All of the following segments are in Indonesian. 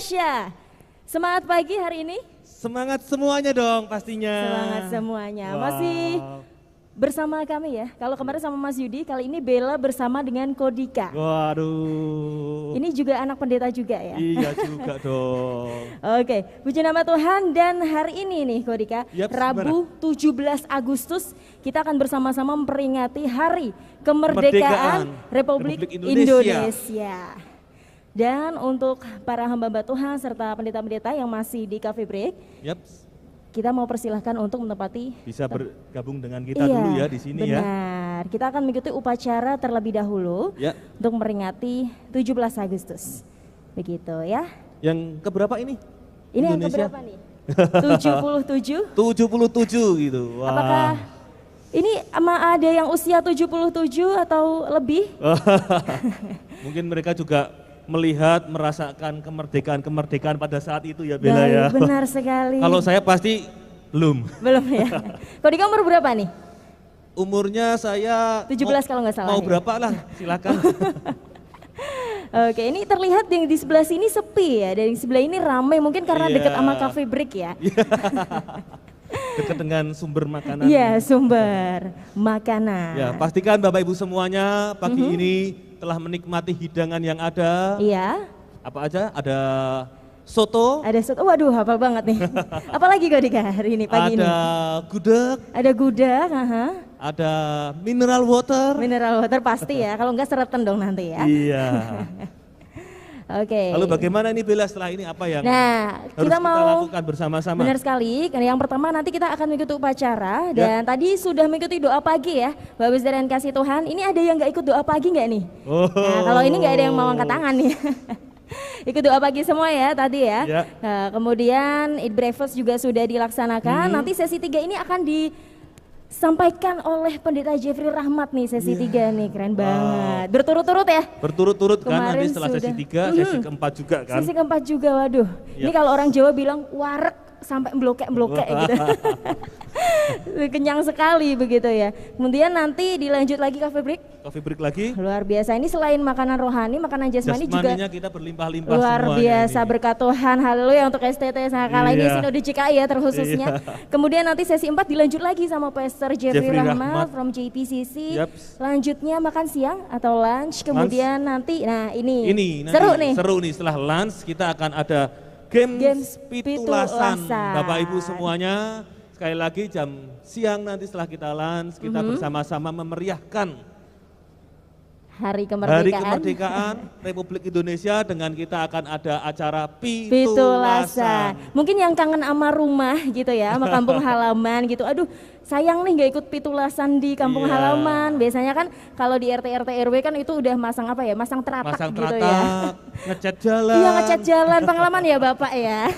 Indonesia. Semangat pagi hari ini? Semangat semuanya dong pastinya. Semangat semuanya. Wow. Masih bersama kami ya. Kalau kemarin sama Mas Yudi, kali ini Bella bersama dengan Kodika. Waduh. Ini juga anak pendeta juga ya? Iya juga dong. Oke, puji nama Tuhan. Dan hari ini nih Kodika, Rabu 17 Agustus kita akan bersama-sama memperingati Hari Kemerdekaan Republik Indonesia. Dan untuk para hamba-hamba Tuhan serta pendeta-pendeta yang masih di Cafe Break, kita mau persilahkan untuk menempati. Bisa bergabung dengan kita dulu ya di sini benar. ya. Benar, kita akan mengikuti upacara terlebih dahulu untuk memperingati 17 Agustus. Begitu ya. Yang keberapa ini? Ini Indonesia? yang keberapa nih? 77? 77 gitu. Wah. Apakah ini ada yang usia 77 atau lebih? Mungkin mereka juga melihat, merasakan kemerdekaan pada saat itu ya Bella ya. Benar sekali. Kalau saya pasti belum. Belum ya. Kalau di umur berapa nih? Umurnya saya 17 kalau nggak salah. Mau berapa lah, silakan. Oke, ini terlihat yang di sebelah sini sepi ya, dari sebelah ini ramai mungkin karena dekat sama Cafe Break ya. Dekat dengan sumber makanan. Iya, sumber makanan. Ya, pastikan Bapak Ibu semuanya pagi ini telah menikmati hidangan yang ada. Iya. Apa aja? Ada soto. Ada soto. Waduh, hafal banget nih. Apalagi kok Dika hari ini pagi ini? Ada gudeg. Ada gudeg, Ada mineral water. Mineral water pasti ya, kalau enggak seretan dong nanti ya. Iya. Oke. Lalu bagaimana ini Bella setelah ini apa yang harus kita mau lakukan bersama-sama? Benar sekali, yang pertama nanti kita akan mengikuti upacara dan tadi sudah mengikuti doa pagi ya Bapak Ibu dan kasih Tuhan. Ini ada yang nggak ikut doa pagi nggak nih? Nah, kalau ini nggak ada yang mau angkat tangan nih. Ikut doa pagi semua ya tadi ya. Nah, kemudian eat breakfast juga sudah dilaksanakan. Nanti sesi 3 ini akan disampaikan oleh Pendeta Jeffrey Rahmat nih sesi 3 nih, keren banget. Berturut-turut ya? Berturut-turut kan nanti setelah sudah. sesi 3, sesi keempat juga kan? Sesi keempat juga, waduh. Ini kalau orang Jawa bilang warek sampai blokek-blokek gitu. Kenyang sekali begitu ya. Kemudian nanti dilanjut lagi Cafe Break. Coffee break lagi. Luar biasa, ini selain makanan rohani, makanan jasmani juga kita berlimpah-limpah luar biasa ini. Berkat Tuhan, haleluya untuk STT Sakala ini Sinode JKI ya terkhususnya. Kemudian nanti sesi 4 dilanjut lagi sama Pastor Jeffrey Rahmat from JPCC. Lanjutnya makan siang atau lunch, kemudian nanti, nah ini seru nih. Seru nih, setelah lunch kita akan ada Games Pitulasan. Bapak Ibu semuanya, sekali lagi jam siang nanti setelah kita lunch, kita bersama-sama memeriahkan Hari Kemerdekaan Republik Indonesia dengan kita akan ada acara Pitulasan. Mungkin yang kangen sama rumah gitu ya, sama kampung halaman gitu. Aduh, sayang nih gak ikut pitulasan di kampung halaman. Biasanya kan kalau di RT RW kan itu udah masang apa ya? Masang teratak gitu ya. Ngecat jalan. Iya, ngecat jalan, pengalaman ya Bapak ya.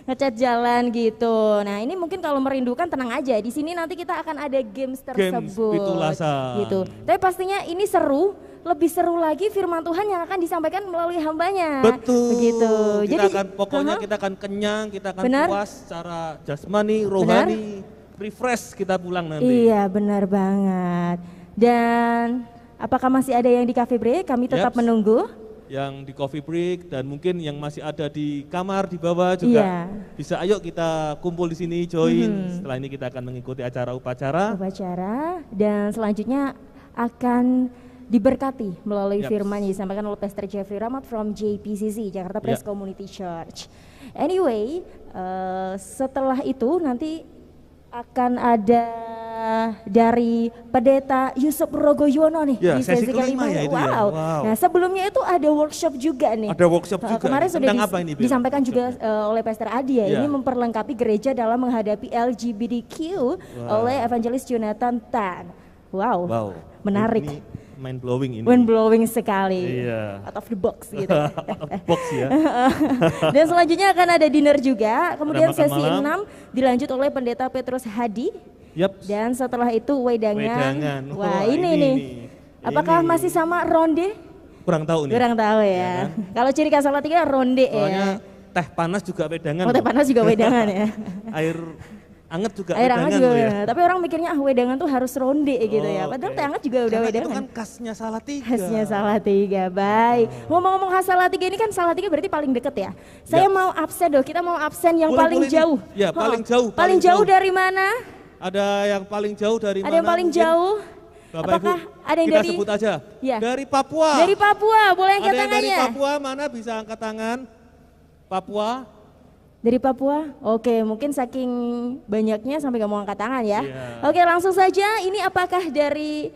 Ngecat jalan gitu. Nah, ini mungkin kalau merindukan tenang aja. Di sini nanti kita akan ada games tersebut. Games Pitulasan. Gitu. Tapi pastinya ini seru. Lebih seru lagi firman Tuhan yang akan disampaikan melalui hambanya. Betul. Begitu. Kita akan kenyang, kita akan puas secara jasmani, rohani, refresh kita pulang nanti. Iya, benar banget. Dan apakah masih ada yang di Cafe Break? Kami tetap menunggu. Yang di Coffee Break dan mungkin yang masih ada di kamar di bawah juga bisa. Ayo kita kumpul di sini, join. Setelah ini kita akan mengikuti acara upacara. Dan selanjutnya akan diberkati melalui firman yang disampaikan oleh Pastor Jeffrey Rahmat from JPCC, Jakarta Praise Community Church. Anyway, setelah itu nanti akan ada dari Pendeta Yusuf Rogoyono nih di sesi kelima ya, wow. Nah sebelumnya itu ada workshop juga nih. Ada workshop juga. Kemarin sudah apa ini, disampaikan juga oleh Pastor Adi ya. Ini memperlengkapi gereja dalam menghadapi LGBTQ oleh Evangelis Jonathan Tan. Wow. Menarik. Ini mind blowing ini. Mind blowing sekali. Out of the box gitu. Out of the box ya. Dan selanjutnya akan ada dinner juga. Kemudian sesi 6 dilanjut oleh Pendeta Petrus Hadi. Dan setelah itu wedangan. Wah, ini nih. Apakah masih sama ronde? Kurang tahu nih. Kurang tahu ya. Kalau ciri khas Salatiga ronde ya. Teh panas juga wedangan. Oh, teh panas juga wedangan ya. Air anget juga Air hangat wedangan juga, loh ya. Tapi orang mikirnya wedangan tuh harus ronde gitu ya. Padahal teh hangat juga udah Karena wedangan. itu kan khasnya Salatiga. Khasnya Salatiga, baik. Ngomong-ngomong khas Salatiga ini kan Salatiga berarti paling deket ya. Saya mau absen kita mau absen yang paling jauh. Ya, paling jauh. Paling jauh dari mana? Ada yang paling jauh dari mana? Ada yang paling jauh? Bapak Apakah Ibu, ada yang kita dari? sebut aja. Ya. Dari Papua. Dari Papua, boleh angkat tangannya. Ada yang tangannya. dari Papua, mana bisa angkat tangan? Papua. Dari Papua? Oke, mungkin saking banyaknya sampai gak mau angkat tangan ya. Yeah. Oke, langsung saja. Ini apakah dari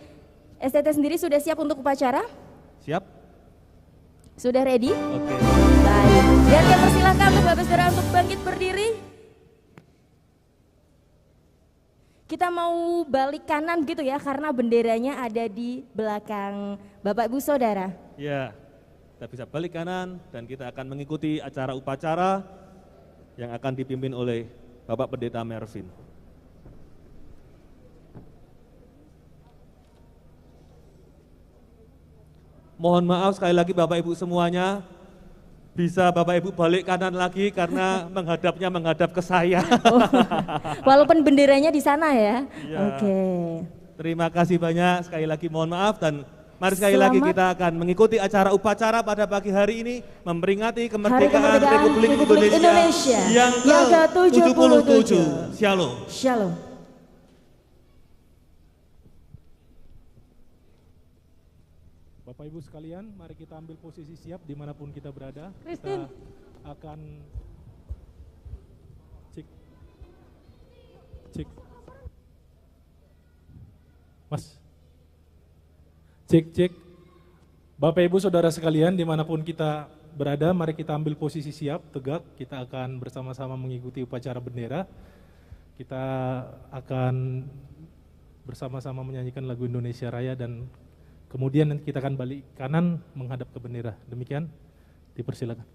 STT sendiri sudah siap untuk upacara? Siap. Sudah ready? Oke. Baik. Dan kami persilahkan untuk Bapak Saudara untuk bangkit berdiri. Kita mau balik kanan gitu ya, karena benderanya ada di belakang Bapak Ibu Saudara. Ya, kita bisa balik kanan dan kita akan mengikuti acara upacara yang akan dipimpin oleh Bapak Pendeta Mervin. Mohon maaf sekali lagi Bapak Ibu semuanya, bisa Bapak Ibu balik kanan lagi karena menghadap ke saya. Walaupun benderanya di sana ya. Ya. Oke. Terima kasih banyak, sekali lagi mohon maaf dan mari sekali lagi kita akan mengikuti acara upacara pada pagi hari ini memperingati kemerdekaan Republik Indonesia yang ke-77. Shalom. Shalom. Bapak Ibu sekalian, mari kita ambil posisi siap dimanapun kita berada. Christine. Kita akan cek. Mas. Cek. Bapak Ibu Saudara sekalian dimanapun kita berada, mari kita ambil posisi siap, tegak. Kita akan bersama-sama mengikuti upacara bendera. Kita akan bersama-sama menyanyikan lagu Indonesia Raya dan kemudian nanti kita akan balik kanan menghadap ke bendera. Demikian, dipersilakan.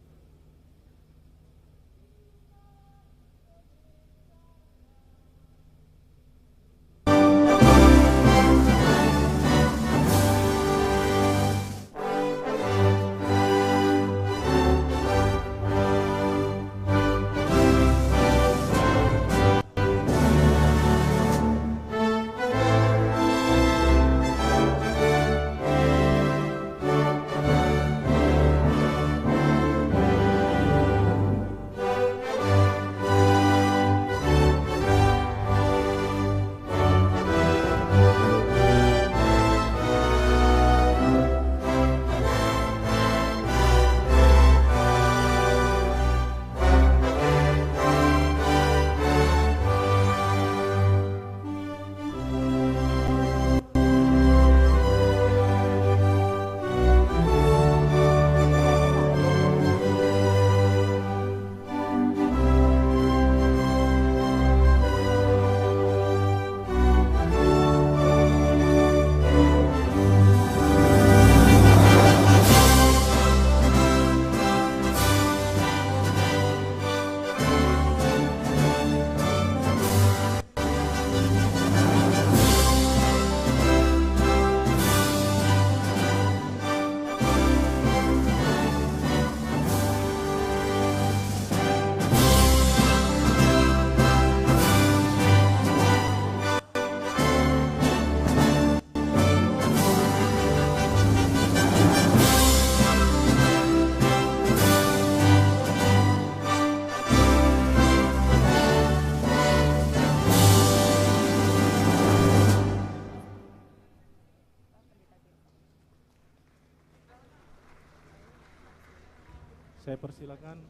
Saya persilakan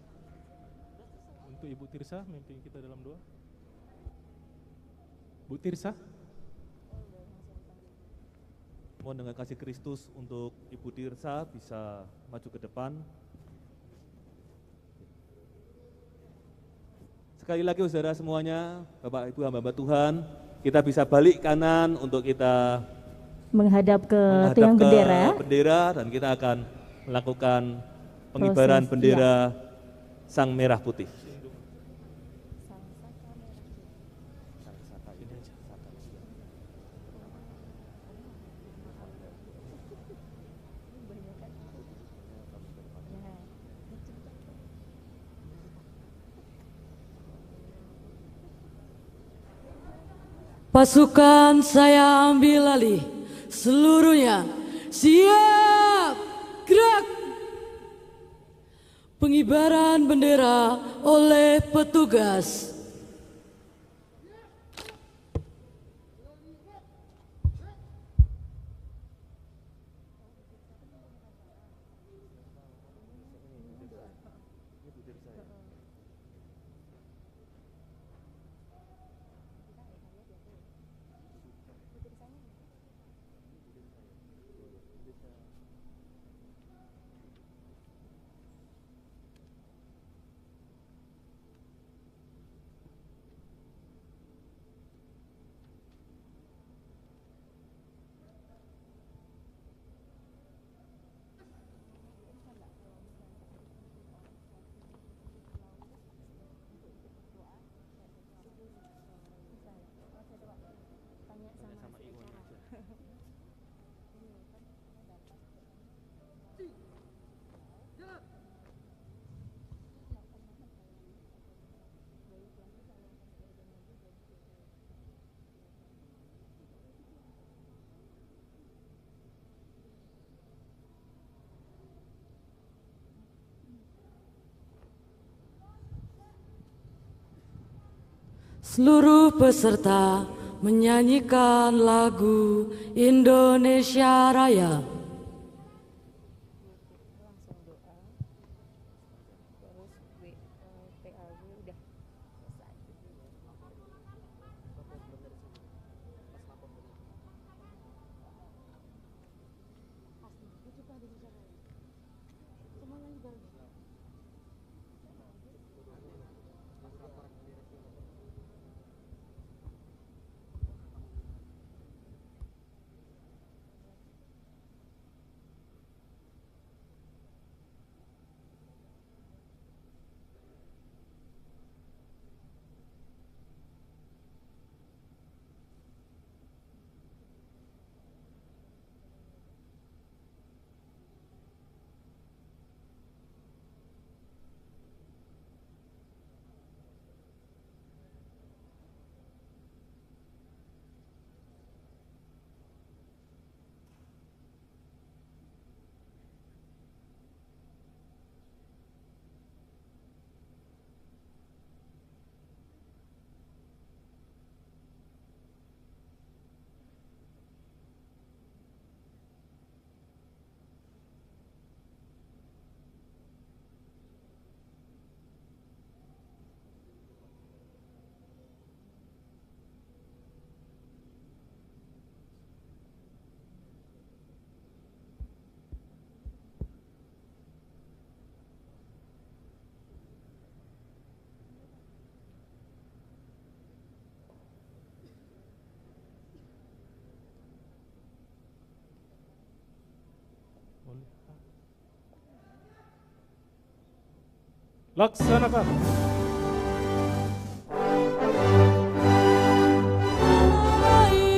untuk Ibu Tirsa memimpin kita dalam doa. Bu Tirsa. Mohon dengan kasih Kristus untuk Ibu Tirsa bisa maju ke depan. Sekali lagi saudara semuanya, Bapak Ibu hamba Tuhan, kita bisa balik kanan untuk kita menghadap ke tiang bendera dan kita akan melakukan pengibaran bendera Sang Merah Putih. Pasukan saya ambil alih, seluruhnya siap, gerak. Pengibaran bendera oleh petugas. Seluruh peserta menyanyikan lagu Indonesia Raya. Laksanakan. Bangsa dan tanah air.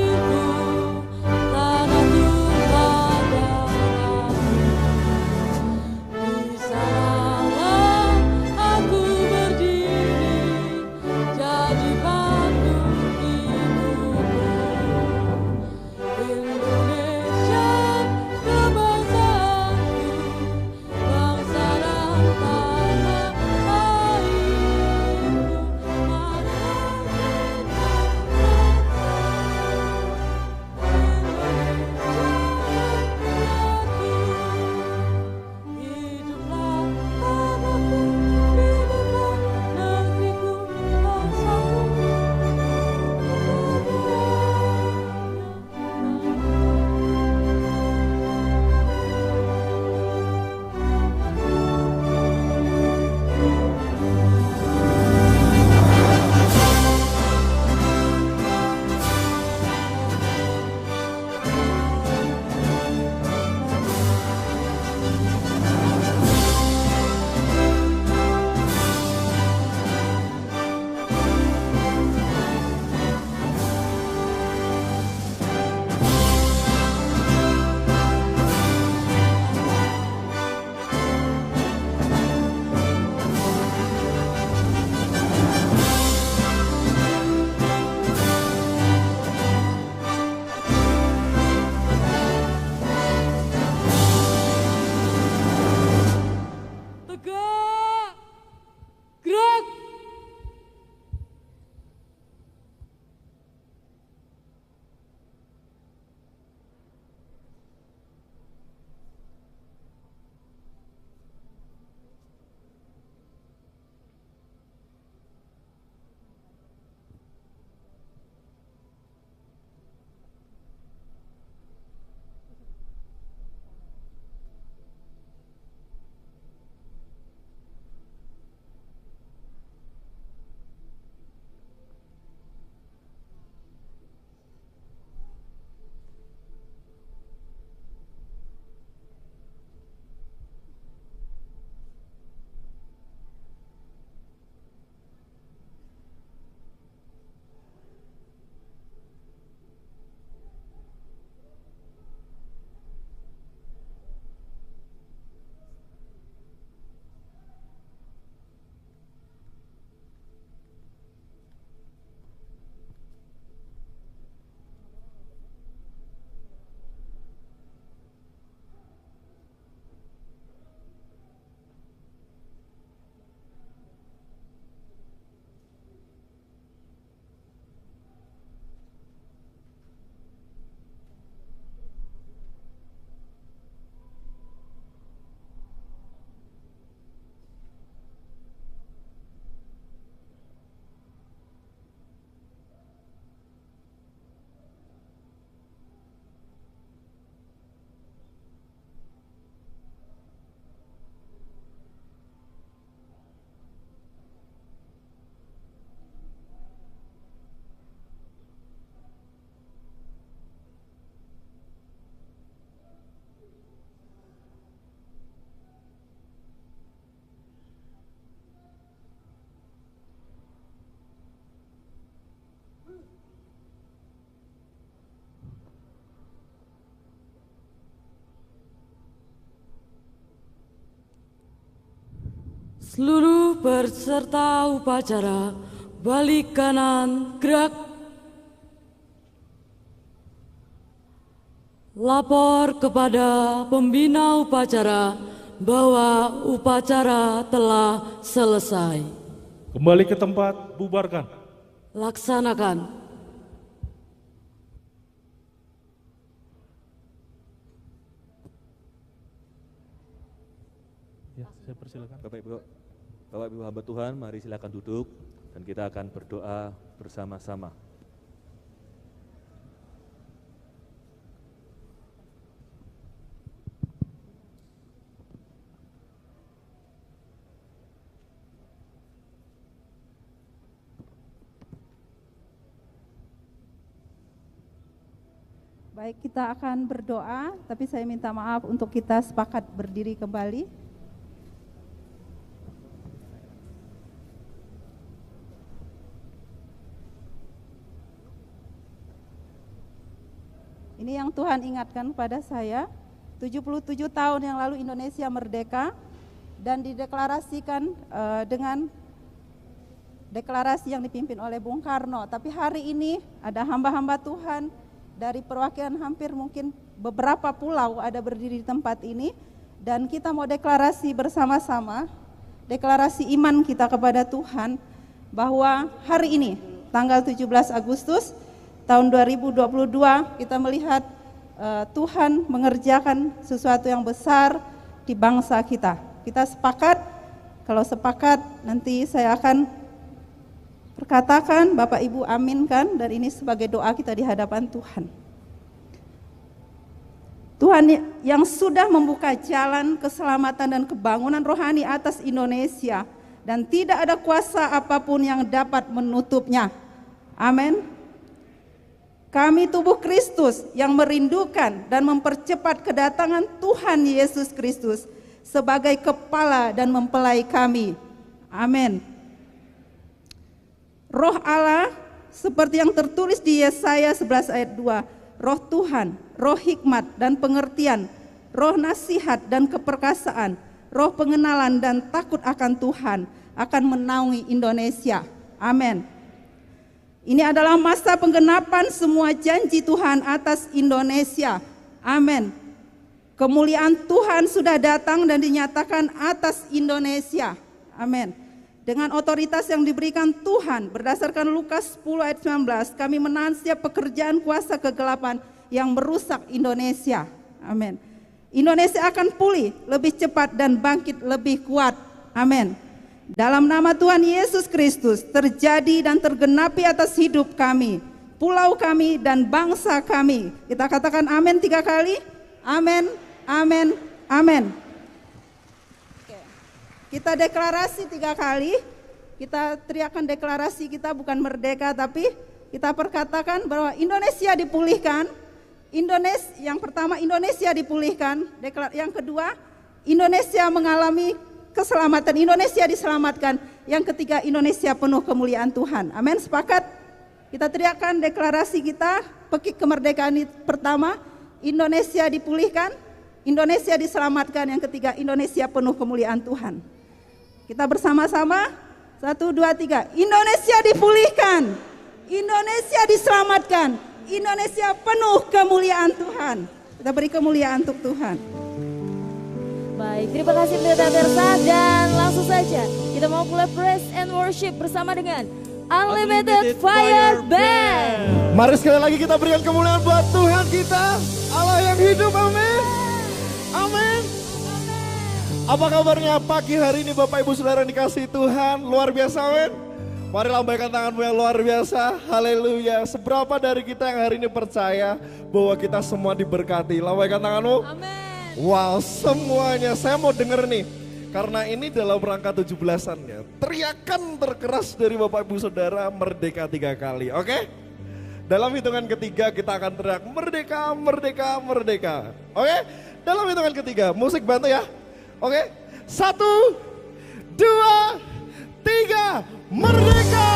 Seluruh peserta upacara balik kanan gerak. Lapor kepada pembina upacara bahwa upacara telah selesai. Kembali ke tempat, bubarkan. Laksanakan. Ya, saya persilakan. Bapak Ibu hamba Tuhan, mari silakan duduk dan kita akan berdoa bersama-sama. Baik, kita akan berdoa, tapi saya minta maaf untuk kita sepakat berdiri kembali. Ini yang Tuhan ingatkan kepada saya, 77 tahun yang lalu Indonesia merdeka dan dideklarasikan dengan deklarasi yang dipimpin oleh Bung Karno. Tapi hari ini ada hamba-hamba Tuhan dari perwakilan hampir mungkin beberapa pulau ada berdiri di tempat ini, dan kita mau deklarasi bersama-sama, deklarasi iman kita kepada Tuhan, bahwa hari ini tanggal 17 Agustus tahun 2022 kita melihat Tuhan mengerjakan sesuatu yang besar di bangsa kita. Kita sepakat, kalau sepakat nanti saya akan perkatakan, Bapak Ibu aminkan, dan ini sebagai doa kita di hadapan Tuhan. Tuhan yang sudah membuka jalan keselamatan dan kebangunan rohani atas Indonesia, dan tidak ada kuasa apapun yang dapat menutupnya. Amin. Kami tubuh Kristus yang merindukan dan mempercepat kedatangan Tuhan Yesus Kristus sebagai kepala dan mempelai kami. Amin. Roh Allah seperti yang tertulis di Yesaya 11 ayat 2, roh Tuhan, roh hikmat dan pengertian, roh nasihat dan keperkasaan, roh pengenalan dan takut akan Tuhan akan menaungi Indonesia. Amin. Ini adalah masa penggenapan semua janji Tuhan atas Indonesia. Amin. Kemuliaan Tuhan sudah datang dan dinyatakan atas Indonesia. Amin. Dengan otoritas yang diberikan Tuhan berdasarkan Lukas 10 ayat 19, kami menahan setiap pekerjaan kuasa kegelapan yang merusak Indonesia. Amin. Indonesia akan pulih lebih cepat dan bangkit lebih kuat. Amin. Dalam nama Tuhan Yesus Kristus terjadi dan tergenapi atas hidup kami, pulau kami dan bangsa kami. Kita katakan amin 3 kali. Amin, amin, amin. Kita deklarasi 3 kali. Kita teriakkan deklarasi kita bukan merdeka, tapi kita perkatakan bahwa Indonesia dipulihkan. Yang pertama Indonesia dipulihkan. Yang kedua Indonesia mengalami keselamatan, Indonesia diselamatkan. Yang ketiga, Indonesia penuh kemuliaan Tuhan. Amin, sepakat? Kita teriakkan deklarasi kita, pekik kemerdekaan pertama, Indonesia dipulihkan, Indonesia diselamatkan. Yang ketiga, Indonesia penuh kemuliaan Tuhan. Kita bersama-sama, 1, 2, 3. Indonesia dipulihkan, Indonesia diselamatkan, Indonesia penuh kemuliaan Tuhan. Kita beri kemuliaan untuk Tuhan. Baik, terima kasih Pendeta Tersa, dan langsung saja kita mau mulai praise and worship bersama dengan Unlimited Fire Band. Mari sekali lagi kita berikan kemuliaan buat Tuhan kita, Allah yang hidup, amin. Amin. Apa kabarnya pagi hari ini Bapak Ibu Saudara yang dikasihi Tuhan, luar biasa, amin. Mari lambaikan tanganmu yang luar biasa, haleluya. Seberapa dari kita yang hari ini percaya bahwa kita semua diberkati, lambaikan tanganmu. Amin. Wow, semuanya saya mau denger nih, karena ini dalam rangka 17-annya. Teriakan terkeras dari Bapak Ibu Saudara, merdeka 3 kali, oke? Dalam hitungan ketiga kita akan teriak merdeka, merdeka, merdeka. Oke? Dalam hitungan ketiga, musik bantu ya. Oke? 1, 2, 3, merdeka,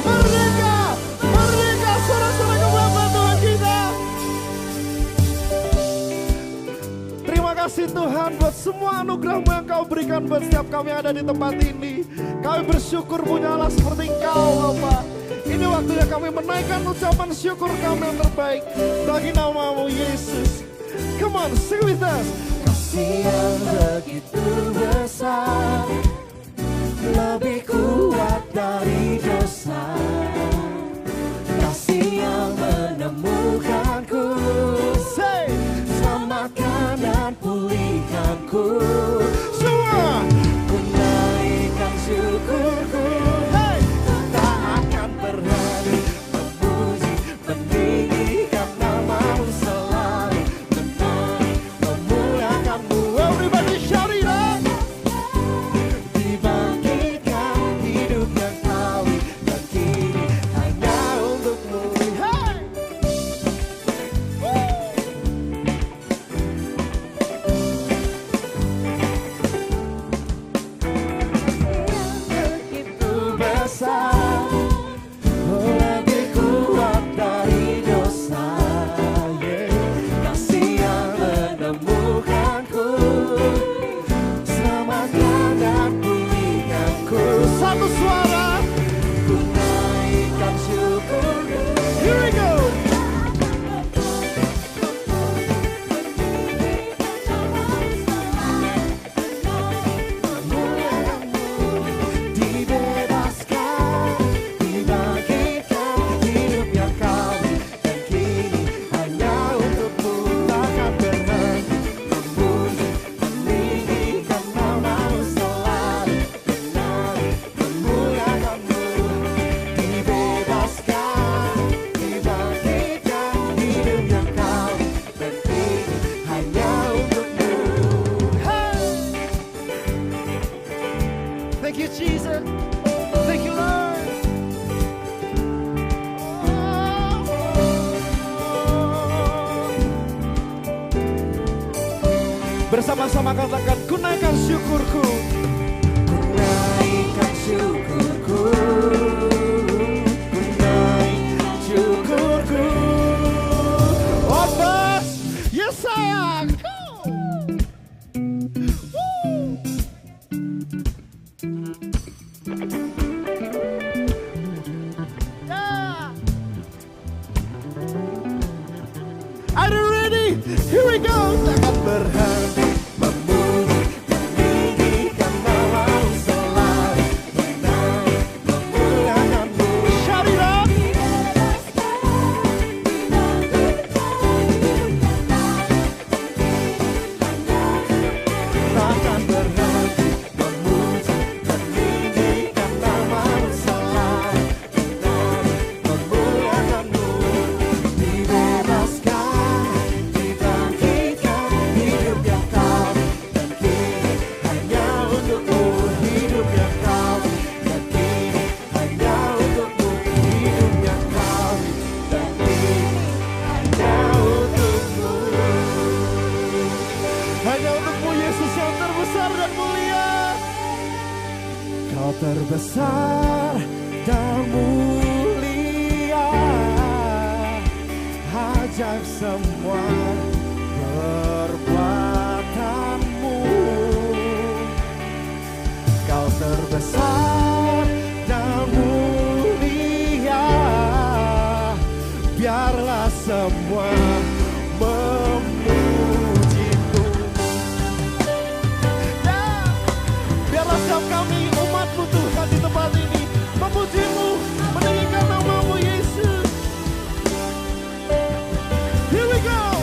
merdeka, merdeka. Sorak-sorak kemuliaan Tuhan kita. Terima kasih Tuhan buat semua anugerah-Mu yang Kau berikan buat setiap kami yang ada di tempat ini. Kami bersyukur punya Allah seperti Engkau Bapa. Ini waktunya kami menaikkan ucapan syukur kami yang terbaik bagi nama-Mu Yesus. Come on, sing with us. Kasih yang begitu besar, lebih kuat dari dosa. Kasih yang menemukanku, selamatkan dan pulihkanku. Semua Ku naikkan syukurku, tak akan berhenti memuji, meninggikan nama-Mu selalu, menaik, memuliakan-Mu. everybody shout it out. Dibangkitkan hidup yang kali dan kini hanya untuk-Mu. Hey! Begitu besar, lebih kuat dari dosa. Kasih yang menemukanku, selamatkan dan pulihkanku. Satu suara. Ku naikkan syukurku. Here we go. Dibebaskan, dibangkitkan hidup yang kami dan kini hanya untuk-Mu. Takkan berhenti memuji, meninggikan nama-Mu selalu, menaik, memuliakan-Mu. Dibebaskan, dibangkitkan hidup yang kami dan kini hanya untuk-Mu. Thank you, Jesus. Thank you, Lord. Bersama-sama katakan, ku naikkan syukurku. Ku naikkan syukurku, ku naikkan syukurku. Oh, bos. Yes, sayang. Woo. Yeah. Are you ready? Here we go. Takkan berhenti memuji, meninggikan nama-Mu selalu, menaik, memuliakan-Mu. Shout it out. Takkan berhenti memuji, meninggikan nama-Mu selalu, menaik, memuliakan-Mu. Dibebaskan, dibangkitkan hidup yang kami dan kini hanya untuk-Mu. Hidup yang kami dan kini hanya untuk-Mu. Hidup yang kami dan kini hanya untuk-Mu. Hanya untukmu Yesus yang terbesar dan mulia. Kau terbesar dan mulia, ajaib semua perbuatanmu. Kau terbesar dan mulia, biarlah semua memuji-Mu. Biarlah setiap kami umat-Mu Tuhan di tempat ini memuji-Mu, meninggikan nama-Mu Yesus. Here we go.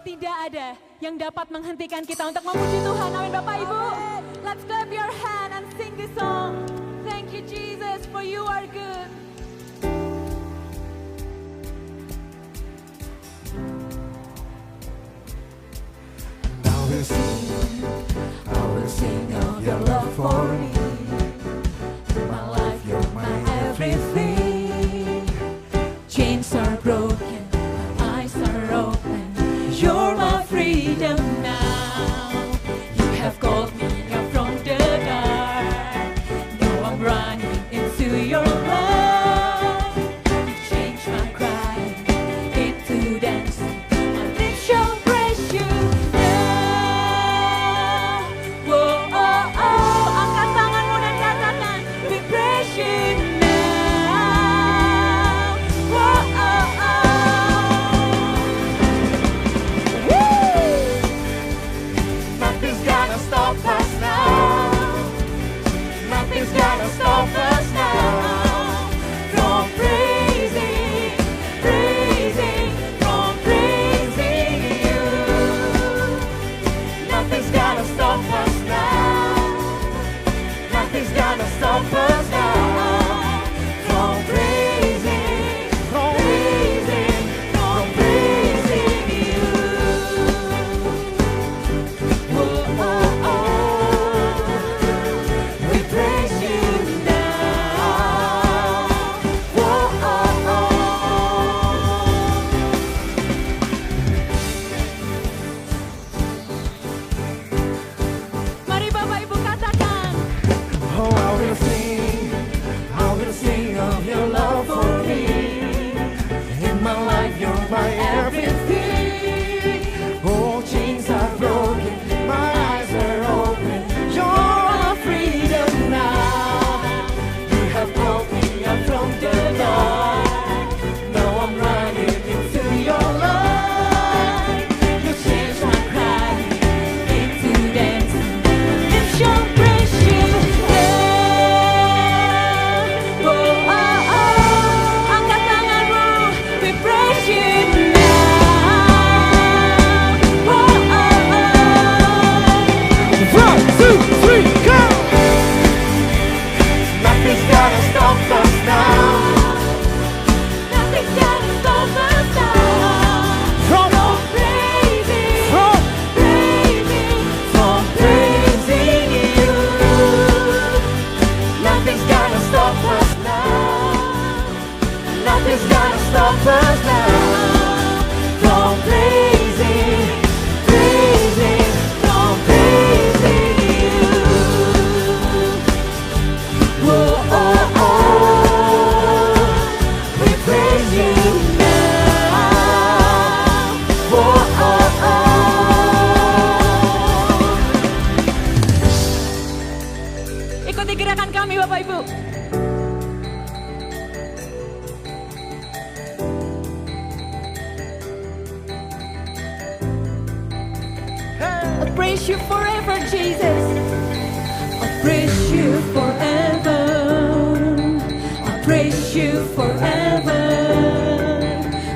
tidak ada yang dapat menghentikan kita untuk memuji Tuhan. Amin Bapak Ibu. Let's clap your hand and sing this song. Thank you Jesus for you are good. I will sing of your love for me. In my life, you're my everything. Chains are broken, my eyes are open. You're my freedom now. You have called me out from the dark. Now I'm running into your love. You changed my cry into dancing. My lips shall praise you now. Whoa, oh, oh. Angkat tanganmu dan katakan, we praise you now. Whoa, oh, oh. Nothing's gonna stop us now. Nothing's gonna stop us now. From praising, praising, from praising you. Nothing's gonna stop us now. Nothing's gonna stop us now. From praising, from praising, from praising you. Whoa, oh, oh. We praise you now. Whoa, oh, oh. Mari Bapak Ibu katakan. Oh, I will sing of your love for me. In my life, you're my everything. Oh, chains are broken, my eyes are open. You're my freedom now. You have called me out from the dark. Now I'm running into your light. You changed my cry into dancing. It shall praise you now. Oh, oh, oh. Angkat tanganmu, we praise you now. Oh, oh, oh. 1, 2, 3, go! Nothing's gonna stop us now. Nothing's gonna stop us now. From praising, from praising, from praising you. Nothing's gonna stop us now. Nothing's gonna stop us now. From praising, praising, from praising you. Whoa, oh, oh. We praise you now. Whoa, oh, oh. Ikuti gerakan kami Bapak Ibu. I praise you forever, Jesus. I praise you forever. I praise you forever.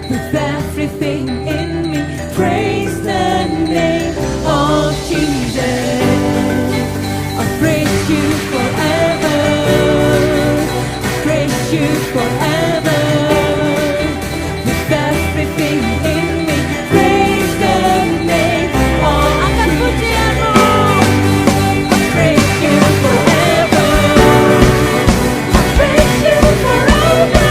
With everything in me, praise the name of Jesus. I praise you forever. I praise you forever. With everything in me, praise the name of angkat pujianmu. I praise you forever. I praise you forever.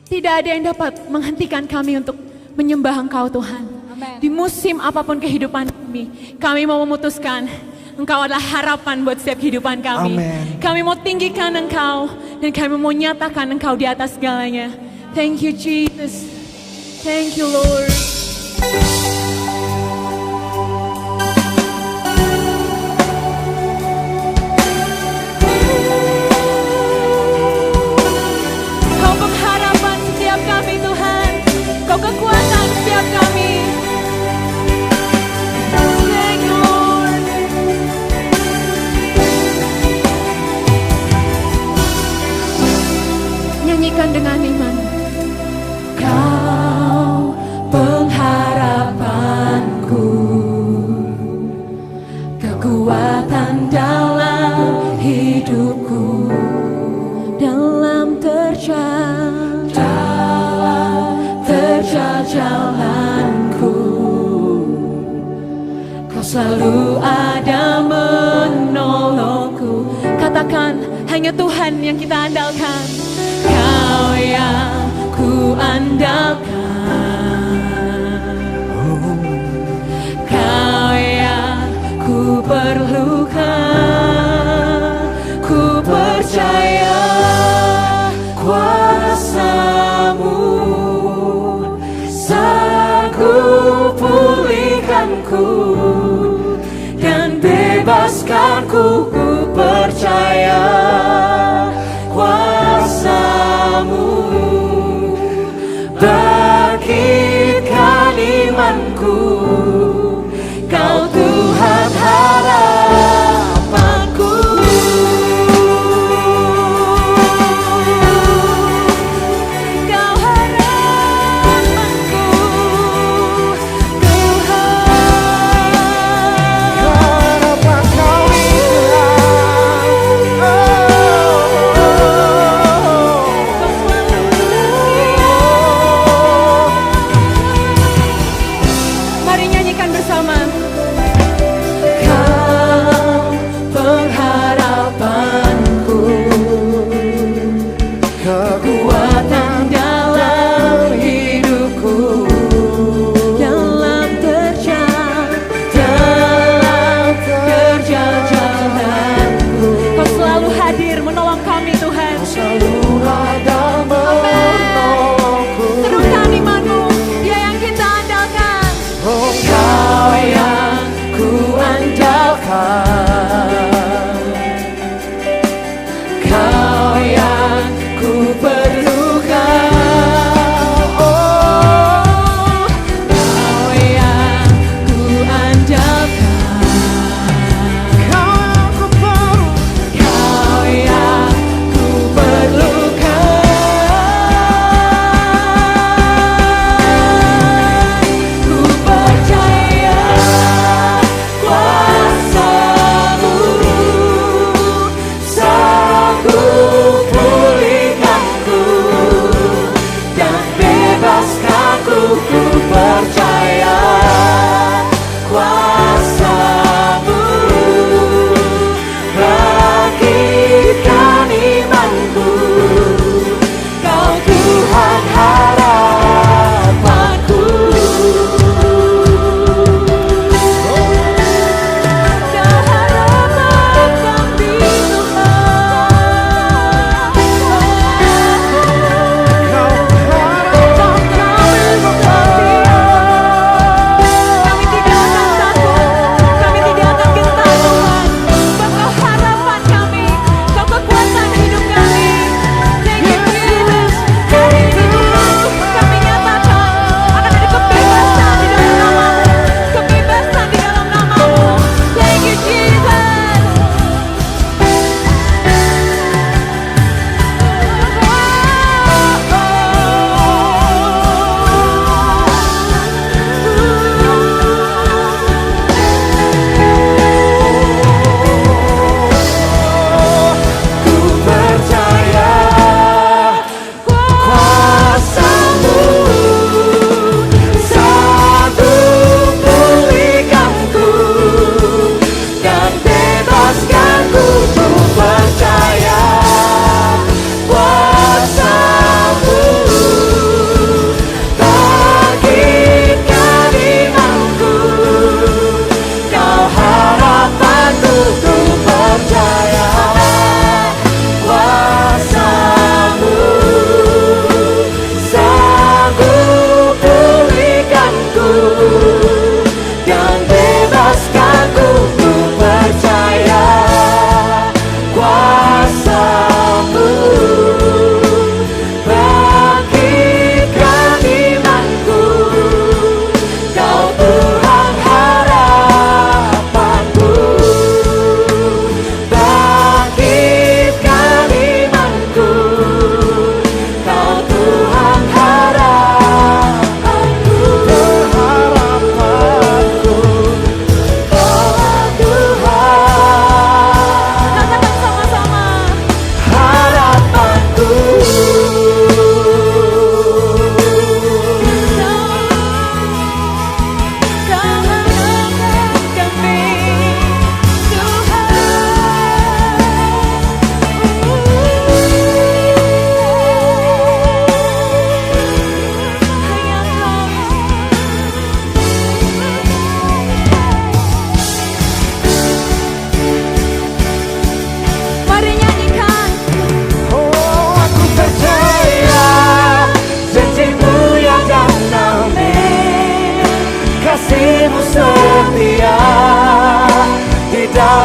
Tidak ada yang dapat menghentikan kami untuk menyembah Engkau Tuhan. Di musim apapun kehidupan kami mau memutuskan Engkau adalah harapan buat setiap kehidupan kami. Amen. Kami mau tinggikan Engkau dan kami mau nyatakan Engkau di atas segalanya. Thank you Jesus. Thank you Lord. Kau pengharapan setiap kami Tuhan. Kau kekuatan setiap kami. Thank you Lord. Nyanyikan dengan iman. Kau pengharapanku, kekuatan dalam hidupku, dalam terjal jalanku. Kau selalu ada menolongku. Katakan, hanya Tuhan yang kita andalkan. Kau yang ku andalkan, Kau yang ku perlukan. Ku percaya kuasa-Mu sanggup pulihkanku dan bebaskanku. Ku percaya kuasa-Mu bangkitkan imanku. Kau Tuhan harapanku. Kau harapanku Tuhan. Harapan kami Tuhan.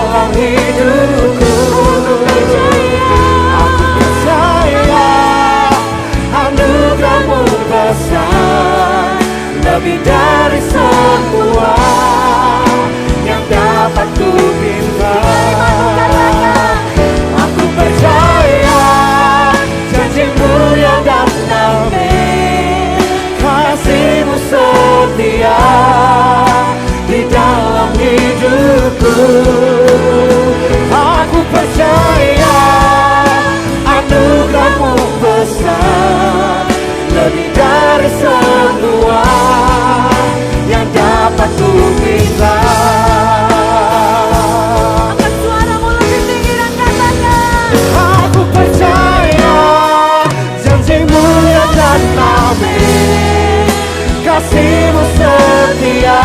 dalam hidupku. Aku percaya anugerahmu besar, lebih dari semua yang dapat ku minta. Aku percaya janjimu yang dan amin, kasihmu setia di dalam hidupku. Aku percaya anugerahmu besar, lebih dari semua yang dapat ku minta. Angkat suaramu lebih tinggi dan katakan. Aku percaya janjimu yang dan amin, kasihmu setia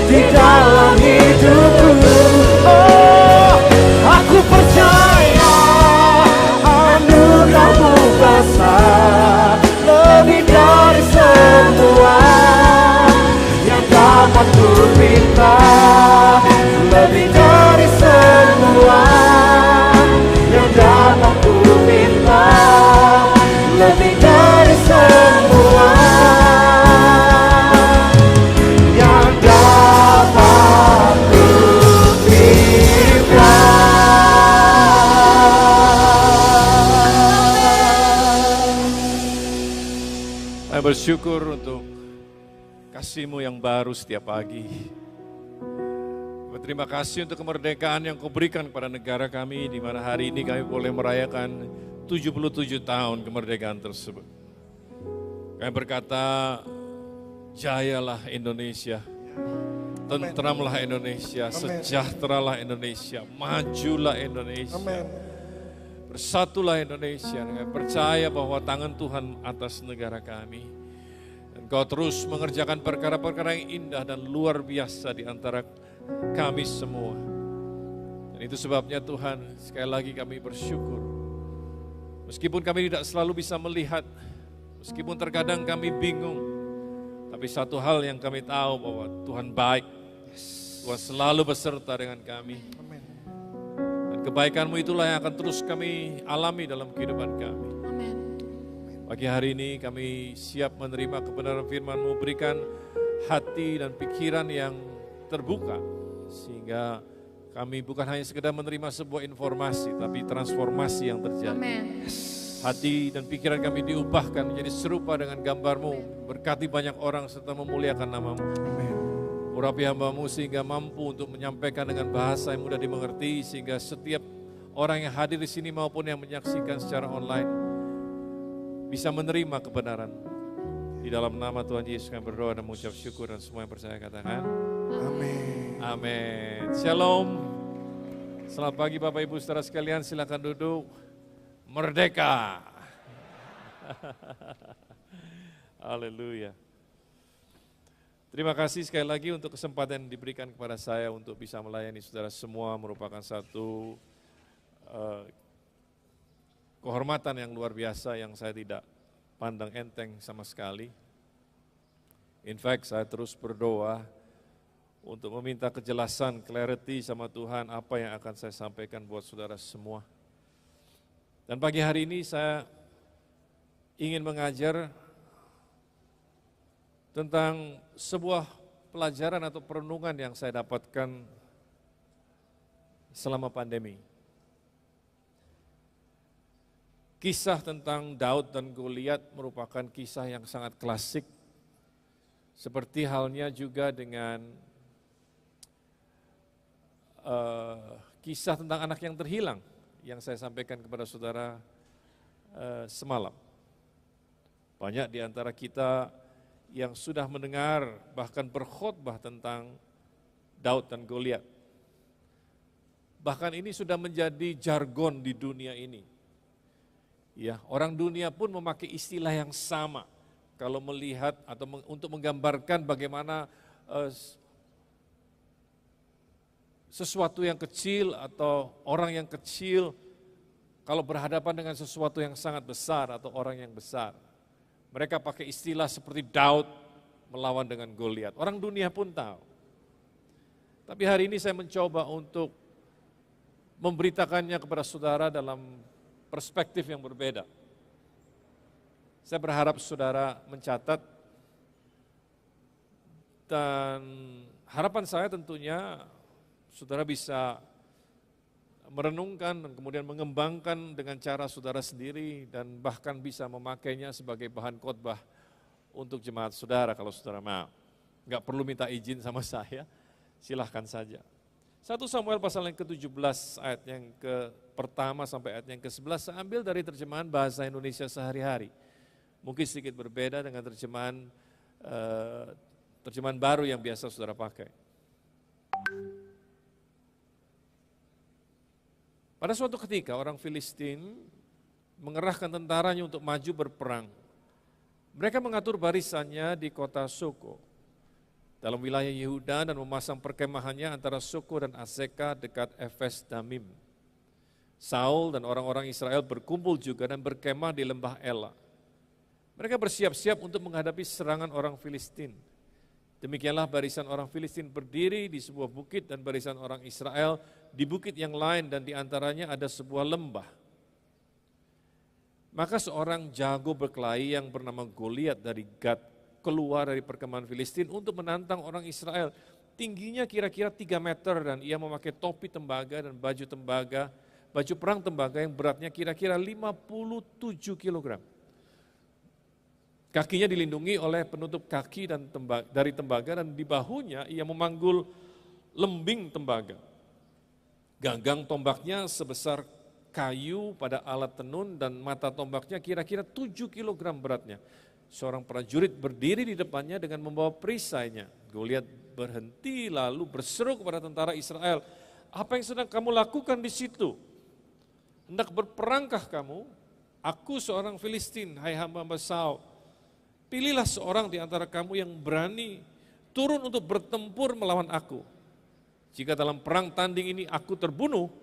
di dalam hidupku. Oh, aku percaya anugerahmu besar, lebih dari semua yang dapat ku minta, lebih dari semua yang dapat ku minta, lebih dari semua yang dapat ku minta. Saya bersyukur untuk kasih-Mu yang baru setiap pagi. Berterima kasih untuk kemerdekaan yang Kau berikan kepada negara kami, di mana hari ini kami boleh merayakan 77 tahun kemerdekaan tersebut. Kami berkata, jayalah Indonesia, tentramlah Indonesia, sejahteralah Indonesia, majulah Indonesia. Bersatulah Indonesia, dengan percaya bahwa tangan Tuhan atas negara kami. Dan Kau terus mengerjakan perkara-perkara yang indah dan luar biasa di antara kami semua. Dan itu sebabnya Tuhan, sekali lagi kami bersyukur. Meskipun kami tidak selalu bisa melihat, meskipun terkadang kami bingung, tapi satu hal yang kami tahu bahwa Tuhan baik, Tuhan selalu beserta dengan kami. Dan kebaikan-Mu itulah yang akan terus kami alami dalam kehidupan kami. Pagi hari ini kami siap menerima kebenaran firman-Mu, berikan hati dan pikiran yang terbuka, sehingga kami bukan hanya sekedar menerima sebuah informasi, tapi transformasi yang terjadi. Hati dan pikiran kami diubahkan menjadi serupa dengan gambar-Mu, berkati banyak orang serta memuliakan nama-Mu. Urapi hamba-Mu sehingga mampu untuk menyampaikan dengan bahasa yang mudah dimengerti, sehingga setiap orang yang hadir di sini maupun yang menyaksikan secara online bisa menerima kebenaran. Di dalam nama Tuhan Yesus kami berdoa dan mengucap syukur, dan semua yang percaya katakan amin. Amin. Shalom. Selamat pagi Bapak Ibu Saudara sekalian, silakan duduk. Merdeka. Haleluya. Terima kasih sekali lagi untuk kesempatan yang diberikan kepada saya untuk bisa melayani saudara semua, merupakan satu kehormatan yang luar biasa yang saya tidak pandang enteng sama sekali. In fact, saya terus berdoa untuk meminta kejelasan, clarity sama Tuhan apa yang akan saya sampaikan buat saudara semua. Dan pagi hari ini saya ingin mengajar tentang sebuah pelajaran atau perenungan yang saya dapatkan selama pandemi. Kisah tentang Daud dan Goliat merupakan kisah yang sangat klasik, seperti halnya juga dengan kisah tentang anak yang terhilang yang saya sampaikan kepada saudara semalam. Banyak di antara kita yang sudah mendengar bahkan berkhotbah tentang Daud dan Goliat. Bahkan ini sudah menjadi jargon di dunia ini. Ya, orang dunia pun memakai istilah yang sama kalau melihat atau untuk menggambarkan bagaimana sesuatu yang kecil atau orang yang kecil kalau berhadapan dengan sesuatu yang sangat besar atau orang yang besar. Mereka pakai istilah seperti Daud melawan dengan Goliat. Orang dunia pun tahu. Tapi hari ini saya mencoba untuk memberitakannya kepada saudara dalam perspektif yang berbeda. Saya berharap saudara mencatat, dan harapan saya tentunya saudara bisa merenungkan dan kemudian mengembangkan dengan cara saudara sendiri dan bahkan bisa memakainya sebagai bahan khotbah untuk jemaat saudara kalau saudara mau. Enggak perlu minta izin sama saya, silahkan saja. 1 Samuel pasal yang ke-17 ayat yang ke-1 sampai ayat yang ke-11 saya ambil dari terjemahan bahasa Indonesia sehari-hari. Mungkin sedikit berbeda dengan terjemahan baru yang biasa saudara pakai. Pada suatu ketika orang Filistin mengerahkan tentaranya untuk maju berperang. Mereka mengatur barisannya di kota Soko dalam wilayah Yehuda dan memasang perkemahannya antara Soko dan Azeka dekat Efes Damim. Saul dan orang-orang Israel berkumpul juga dan berkemah di lembah Ela. Mereka bersiap-siap untuk menghadapi serangan orang Filistin. Demikianlah barisan orang Filistin berdiri di sebuah bukit dan barisan orang Israel di bukit yang lain dan di antaranya ada sebuah lembah. Maka seorang jago berkelahi yang bernama Goliat dari Gad keluar dari perkemahan Filistin untuk menantang orang Israel. Tingginya kira-kira 3 meter dan ia memakai topi tembaga dan baju perang tembaga yang beratnya kira-kira 57 kg. Kakinya dilindungi oleh penutup kaki dan dari tembaga dan di bahunya ia memanggul lembing tembaga. Ganggang tombaknya sebesar kayu pada alat tenun dan mata tombaknya kira-kira 7 kg beratnya. Seorang prajurit berdiri di depannya dengan membawa perisainya. Goliat berhenti lalu berseru kepada tentara Israel, "Apa yang sedang kamu lakukan di situ? Hendak berperangkah kamu? Aku seorang Filistin, hai hamba-hamba Saul. Pilihlah seorang di antara kamu yang berani turun untuk bertempur melawan aku. Jika dalam perang tanding ini aku terbunuh,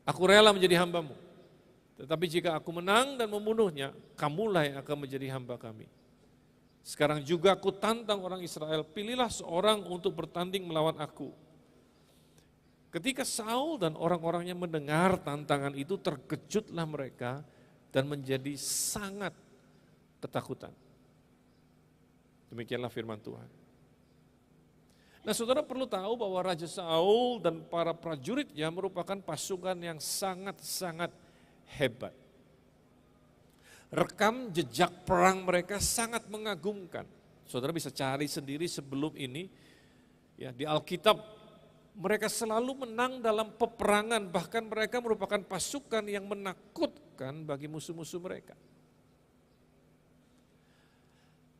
aku rela menjadi hambamu. Tetapi jika aku menang dan membunuhnya, kamulah yang akan menjadi hamba kami. Sekarang juga aku tantang orang Israel, pilihlah seorang untuk bertanding melawan aku." Ketika Saul dan orang-orangnya mendengar tantangan itu, terkejutlah mereka dan menjadi sangat ketakutan. Demikianlah firman Tuhan. Nah, saudara perlu tahu bahwa Raja Saul dan para prajuritnya merupakan pasukan yang sangat-sangat hebat. Rekam jejak perang mereka sangat mengagumkan. Saudara bisa cari sendiri sebelum ini, ya, di Alkitab mereka selalu menang dalam peperangan, bahkan mereka merupakan pasukan yang menakutkan bagi musuh-musuh mereka.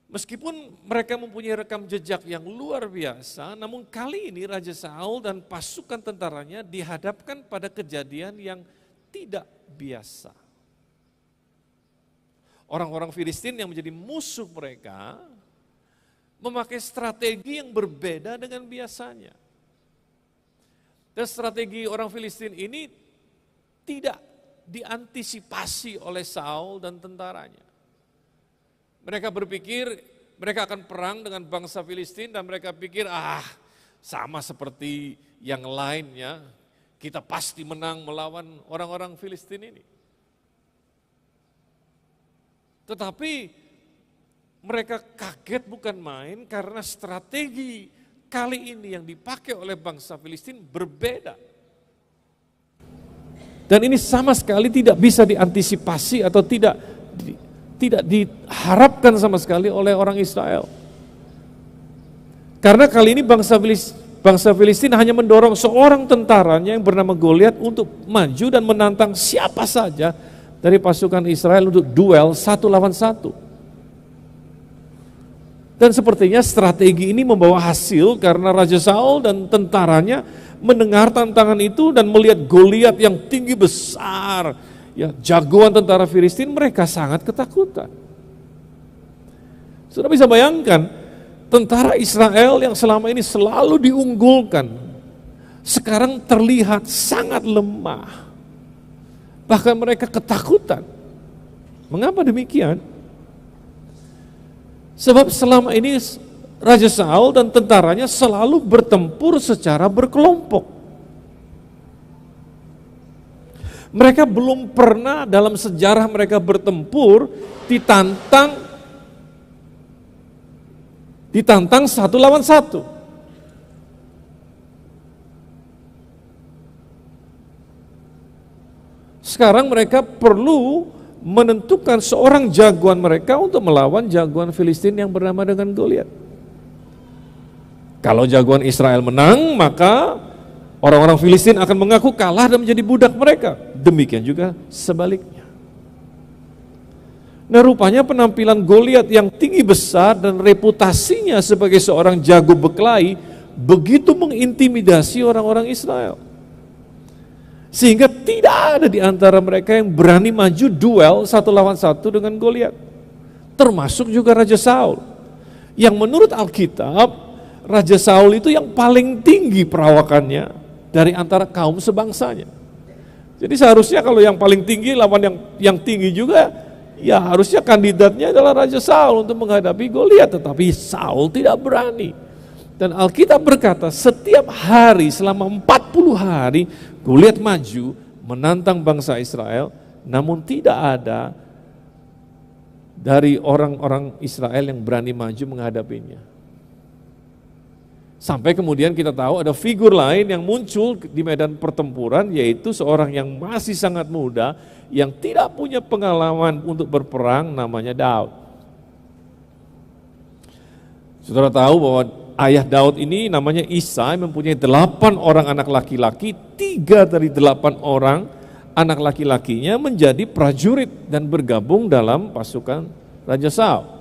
Meskipun mereka mempunyai rekam jejak yang luar biasa, namun kali ini Raja Saul dan pasukan tentaranya dihadapkan pada kejadian yang tidak biasa. Orang-orang Filistin yang menjadi musuh mereka memakai strategi yang berbeda dengan biasanya. Dan strategi orang Filistin ini tidak diantisipasi oleh Saul dan tentaranya. Mereka berpikir mereka akan perang dengan bangsa Filistin dan mereka pikir sama seperti yang lainnya, kita pasti menang melawan orang-orang Filistin ini. Tetapi mereka kaget bukan main karena strategi kali ini yang dipakai oleh bangsa Filistin berbeda. Dan ini sama sekali tidak bisa diantisipasi atau tidak diharapkan sama sekali oleh orang Israel. Karena kali ini bangsa Filistin hanya mendorong seorang tentaranya yang bernama Goliat untuk maju dan menantang siapa saja dari pasukan Israel untuk duel 1 lawan 1. Dan sepertinya strategi ini membawa hasil karena Raja Saul dan tentaranya mendengar tantangan itu dan melihat Goliat yang tinggi besar, ya, jagoan tentara Filistin, mereka sangat ketakutan. Sudah bisa bayangkan, tentara Israel yang selama ini selalu diunggulkan, sekarang terlihat sangat lemah. Bahkan mereka ketakutan. Mengapa demikian? Sebab selama ini Raja Saul dan tentaranya selalu bertempur secara berkelompok. Mereka belum pernah dalam sejarah mereka bertempur ditantang satu lawan satu. Sekarang mereka perlu menentukan seorang jagoan mereka untuk melawan jagoan Filistin yang bernama dengan Goliat. Kalau jagoan Israel menang, maka orang-orang Filistin akan mengaku kalah dan menjadi budak mereka. Demikian juga sebaliknya. Nah, rupanya penampilan Goliat yang tinggi besar dan reputasinya sebagai seorang jago berkelahi begitu mengintimidasi orang-orang Israel. Sehingga tidak ada di antara mereka yang berani maju duel satu lawan satu dengan Goliat. Termasuk juga Raja Saul. Yang menurut Alkitab, Raja Saul itu yang paling tinggi perawakannya dari antara kaum sebangsanya. Jadi seharusnya kalau yang paling tinggi lawan yang tinggi juga, ya harusnya kandidatnya adalah Raja Saul untuk menghadapi Goliat, tetapi Saul tidak berani. Dan Alkitab berkata setiap hari selama 40 hari Goliat maju menantang bangsa Israel, namun tidak ada dari orang-orang Israel yang berani maju menghadapinya. Sampai kemudian kita tahu ada figur lain yang muncul di medan pertempuran, yaitu seorang yang masih sangat muda, yang tidak punya pengalaman untuk berperang, namanya Daud. Saudara tahu bahwa ayah Daud ini namanya Isai, mempunyai 8 orang anak laki-laki, 3 dari 8 orang anak laki-lakinya menjadi prajurit dan bergabung dalam pasukan Raja Saul.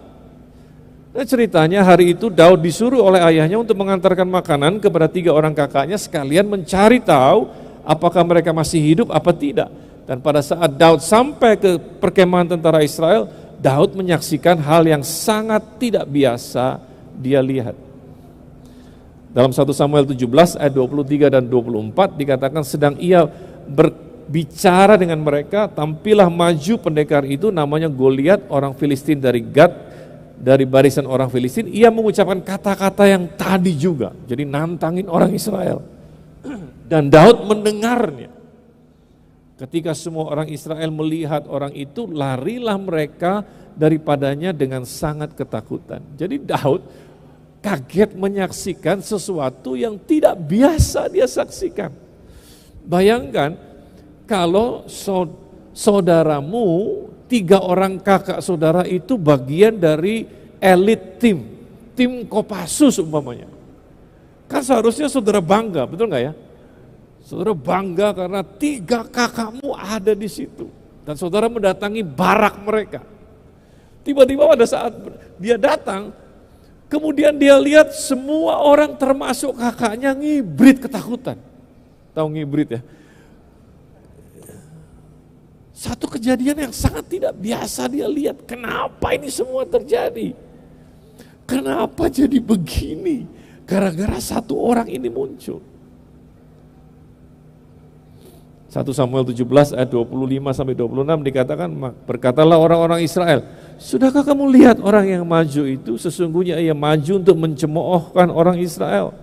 Nah, ceritanya hari itu Daud disuruh oleh ayahnya untuk mengantarkan makanan kepada 3 orang kakaknya sekalian mencari tahu apakah mereka masih hidup apa tidak. Dan pada saat Daud sampai ke perkemahan tentara Israel, Daud menyaksikan hal yang sangat tidak biasa dia lihat. Dalam 1 Samuel 17 ayat 23 dan 24 dikatakan sedang ia berbicara dengan mereka, tampillah maju pendekar itu namanya Goliat orang Filistin dari Gad, dari barisan orang Filistin. Ia mengucapkan kata-kata yang tadi juga, jadi nantangin orang Israel. Dan Daud mendengarnya. Ketika semua orang Israel melihat orang itu, larilah mereka daripadanya dengan sangat ketakutan. Jadi Daud kaget menyaksikan sesuatu yang tidak biasa dia saksikan. Bayangkan kalau saudaramu, 3 orang kakak saudara itu bagian dari elit tim Kopassus umpamanya. Kan seharusnya saudara bangga, betul nggak ya? Saudara bangga karena 3 kakakmu ada di situ. Dan saudara mendatangi barak mereka. Tiba-tiba pada saat dia datang, kemudian dia lihat semua orang termasuk kakaknya ngibrit ketakutan. Tahu ngibrit ya? Satu kejadian yang sangat tidak biasa dia lihat. Kenapa ini semua terjadi? Kenapa jadi begini? Gara-gara 1 orang ini muncul. 1 Samuel 17 ayat 25 sampai 26 dikatakan, berkatalah orang-orang Israel, sudahkah kamu lihat orang yang maju itu? Sesungguhnya ia maju untuk mencemoohkan orang Israel.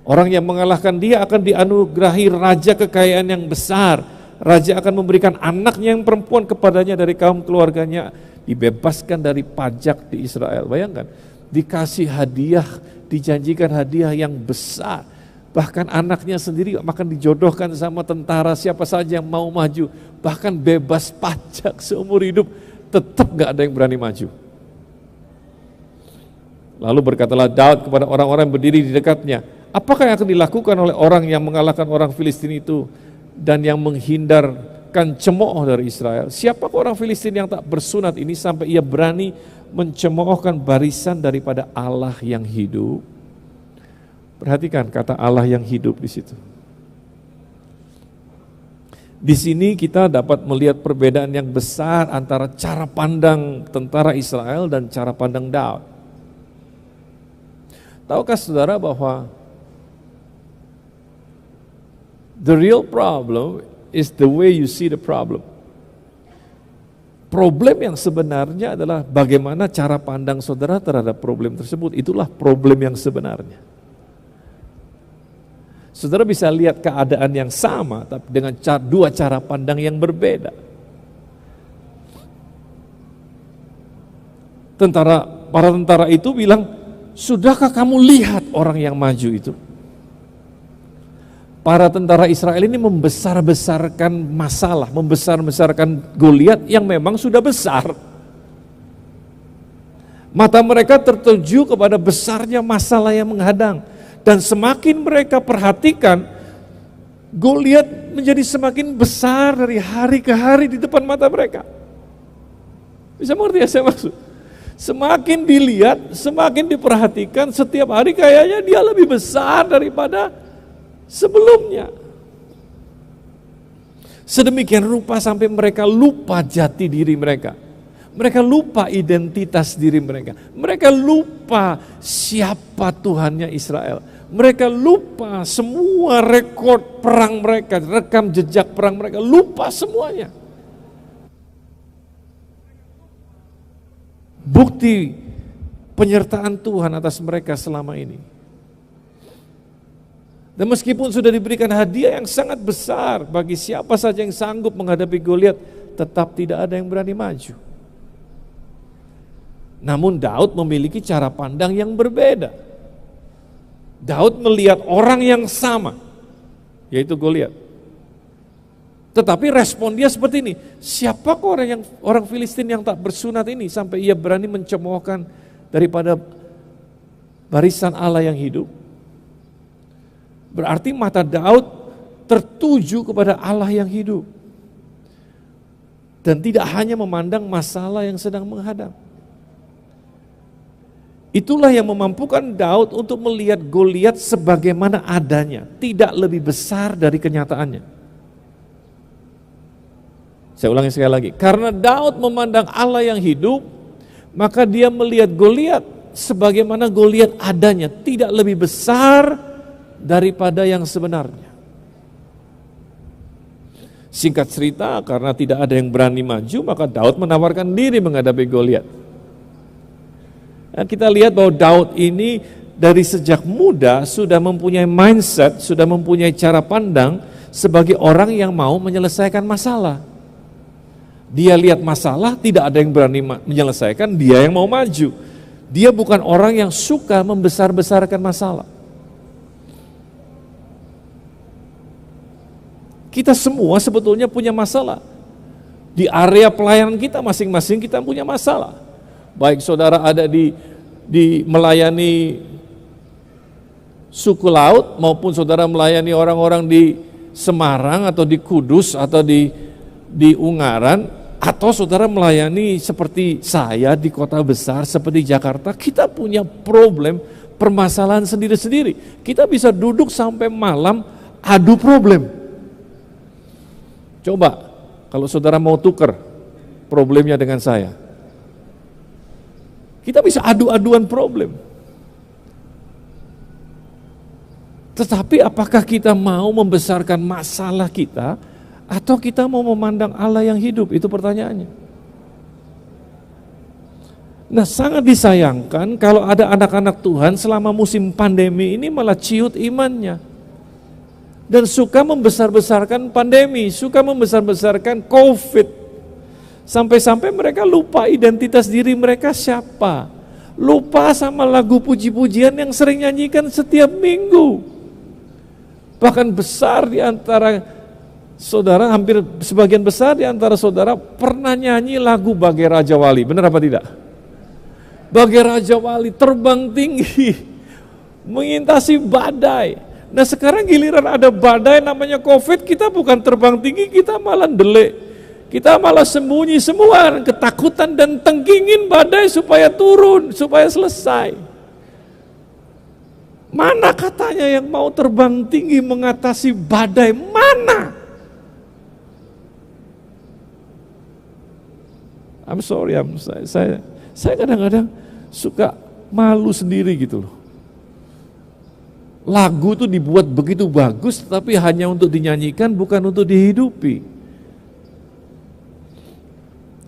Orang yang mengalahkan dia akan dianugerahi raja kekayaan yang besar. Raja akan memberikan anaknya yang perempuan kepadanya dari kaum keluarganya, dibebaskan dari pajak di Israel. Bayangkan, dikasih hadiah, dijanjikan hadiah yang besar. Bahkan anaknya sendiri akan dijodohkan sama tentara siapa saja yang mau maju. Bahkan bebas pajak seumur hidup, tetap gak ada yang berani maju. Lalu berkatalah Daud kepada orang-orang yang berdiri di dekatnya, apakah yang akan dilakukan oleh orang yang mengalahkan orang Filistin itu dan yang menghindarkan cemooh dari Israel? Siapakah orang Filistin yang tak bersunat ini sampai ia berani mencemoohkan barisan daripada Allah yang hidup? Perhatikan kata Allah yang hidup di situ. Di sini kita dapat melihat perbedaan yang besar antara cara pandang tentara Israel dan cara pandang Daud. Tahukah saudara bahwa the real problem is the way you see the problem. problem yang sebenarnya adalah bagaimana cara pandang saudara terhadap problem tersebut. Itulah problem yang sebenarnya. Saudara bisa lihat keadaan yang sama, tapi dengan dua cara pandang yang berbeda. Para tentara itu bilang, sudahkah kamu lihat orang yang maju itu? Para tentara Israel ini membesar-besarkan masalah, membesar-besarkan Goliat yang memang sudah besar. Mata mereka tertuju kepada besarnya masalah yang menghadang. Dan semakin mereka perhatikan, Goliat menjadi semakin besar dari hari ke hari di depan mata mereka. Bisa mengerti ya saya maksud? Semakin dilihat, semakin diperhatikan, setiap hari kayaknya dia lebih besar daripada sebelumnya. Sedemikian rupa sampai mereka lupa jati diri mereka. Mereka lupa identitas diri mereka. Mereka lupa siapa Tuhannya Israel. Mereka lupa semua rekor perang mereka, rekam jejak perang mereka, lupa semuanya. Bukti penyertaan Tuhan atas mereka selama ini. Dan meskipun sudah diberikan hadiah yang sangat besar bagi siapa saja yang sanggup menghadapi Goliat, tetap tidak ada yang berani maju. Namun Daud memiliki cara pandang yang berbeda. Daud melihat orang yang sama, yaitu Goliat. Tetapi respon dia seperti ini, siapakah orang Filistin yang tak bersunat ini sampai ia berani mencemoohkan daripada barisan Allah yang hidup? Berarti mata Daud tertuju kepada Allah yang hidup. Dan tidak hanya memandang masalah yang sedang menghadang. Itulah yang memampukan Daud untuk melihat Goliat sebagaimana adanya, tidak lebih besar dari kenyataannya. Saya ulangi sekali lagi, karena Daud memandang Allah yang hidup, maka dia melihat Goliat sebagaimana Goliat adanya, tidak lebih besar daripada yang sebenarnya. Singkat cerita, karena tidak ada yang berani maju, maka Daud menawarkan diri menghadapi Goliat. Nah, kita lihat bahwa Daud ini dari sejak muda sudah mempunyai mindset, sudah mempunyai cara pandang sebagai orang yang mau menyelesaikan masalah. Dia lihat masalah, tidak ada yang berani menyelesaikan, dia yang mau maju. Dia bukan orang yang suka membesar-besarkan masalah. Kita semua sebetulnya punya masalah. Di area pelayanan kita masing-masing kita punya masalah. Baik saudara ada di melayani suku laut, maupun saudara melayani orang-orang di Semarang atau di Kudus atau di Ungaran, atau saudara melayani seperti saya di kota besar seperti Jakarta, kita punya problem, permasalahan sendiri-sendiri. Kita bisa duduk sampai malam adu problem. Coba kalau saudara mau tuker problemnya dengan saya, kita bisa adu-aduan problem. Tetapi apakah kita mau membesarkan masalah kita, atau kita mau memandang Allah yang hidup? Itu pertanyaannya. Nah, sangat disayangkan kalau ada anak-anak Tuhan selama musim pandemi ini malah ciut imannya. Dan suka membesar-besarkan pandemi, suka membesar-besarkan COVID. Sampai-sampai mereka lupa identitas diri mereka siapa. Lupa sama lagu puji-pujian yang sering nyanyikan setiap minggu. Bahkan besar di antara saudara, hampir sebagian besar di antara saudara pernah nyanyi lagu Bagai Raja Wali, benar apa tidak? Bagai Raja Wali terbang tinggi, mengintasi badai. Nah sekarang giliran ada badai namanya COVID, kita bukan terbang tinggi, kita malah delik. Kita malah sembunyi semua, ketakutan dan tenggingin badai supaya turun, supaya selesai. Mana katanya yang mau terbang tinggi mengatasi badai, mana? I'm sorry, saya kadang-kadang suka malu sendiri gitu loh. Lagu itu dibuat begitu bagus, tapi hanya untuk dinyanyikan, bukan untuk dihidupi.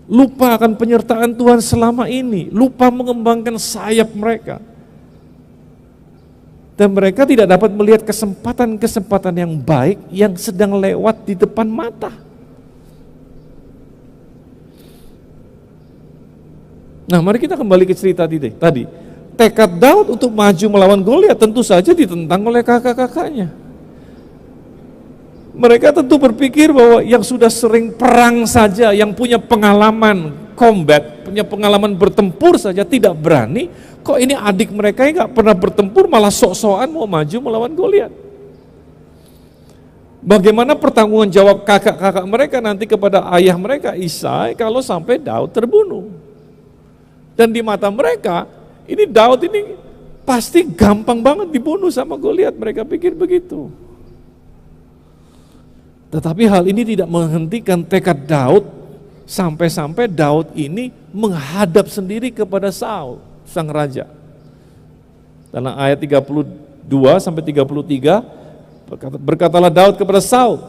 lupa akan penyertaan Tuhan selama ini, lupa mengembangkan sayap mereka. Dan mereka tidak dapat melihat kesempatan-kesempatan yang baik yang sedang lewat di depan mata. Nah, mari kita kembali ke cerita tadi. Tekad Daud untuk maju melawan Goliat tentu saja ditentang oleh kakak-kakaknya. Mereka tentu berpikir bahwa yang sudah sering perang saja, yang punya pengalaman combat, punya pengalaman bertempur saja tidak berani, kok ini adik mereka yang gak pernah bertempur malah sok-sokan mau maju melawan Goliat. Bagaimana pertanggungan jawab kakak-kakak mereka nanti kepada ayah mereka Isai kalau sampai Daud terbunuh? Dan di mata mereka, ini Daud ini pasti gampang banget dibunuh sama Goliat, mereka pikir begitu. Tetapi hal ini tidak menghentikan tekad Daud sampai-sampai Daud ini menghadap sendiri kepada Saul, sang raja. Dalam ayat 32 sampai 33, berkatalah Daud kepada Saul,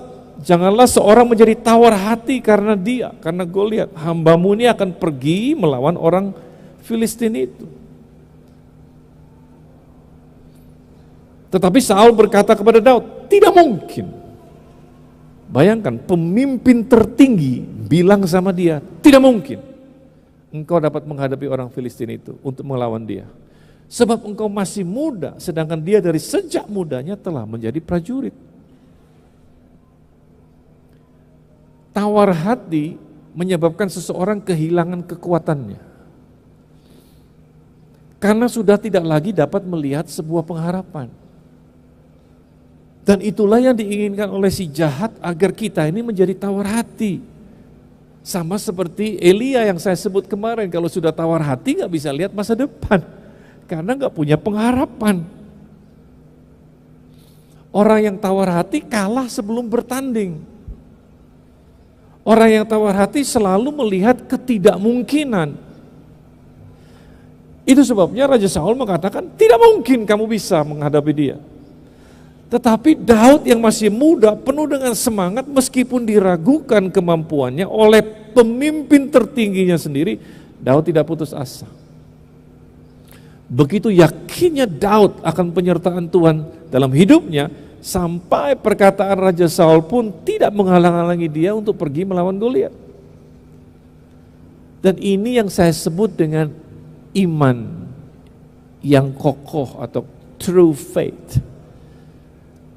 janganlah seorang menjadi tawar hati karena Goliat. Hambamu ini akan pergi melawan orang Filistin itu. Tetapi Saul berkata kepada Daud, tidak mungkin. Bayangkan, pemimpin tertinggi bilang sama dia, tidak mungkin engkau dapat menghadapi orang Filistin itu untuk melawan dia. Sebab engkau masih muda, sedangkan dia dari sejak mudanya telah menjadi prajurit. Tawar hati menyebabkan seseorang kehilangan kekuatannya. Karena sudah tidak lagi dapat melihat sebuah pengharapan. Dan itulah yang diinginkan oleh si jahat agar kita ini menjadi tawar hati. Sama seperti Elia yang saya sebut kemarin, kalau sudah tawar hati gak bisa lihat masa depan. Karena gak punya pengharapan. Orang yang tawar hati kalah sebelum bertanding. Orang yang tawar hati selalu melihat ketidakmungkinan. Itu sebabnya Raja Saul mengatakan, tidak mungkin kamu bisa menghadapi dia. Tetapi Daud yang masih muda, penuh dengan semangat, meskipun diragukan kemampuannya oleh pemimpin tertingginya sendiri, Daud tidak putus asa. Begitu yakinnya Daud akan penyertaan Tuhan dalam hidupnya, sampai perkataan Raja Saul pun tidak menghalang-halangi dia untuk pergi melawan Goliat. Dan ini yang saya sebut dengan iman yang kokoh atau true faith.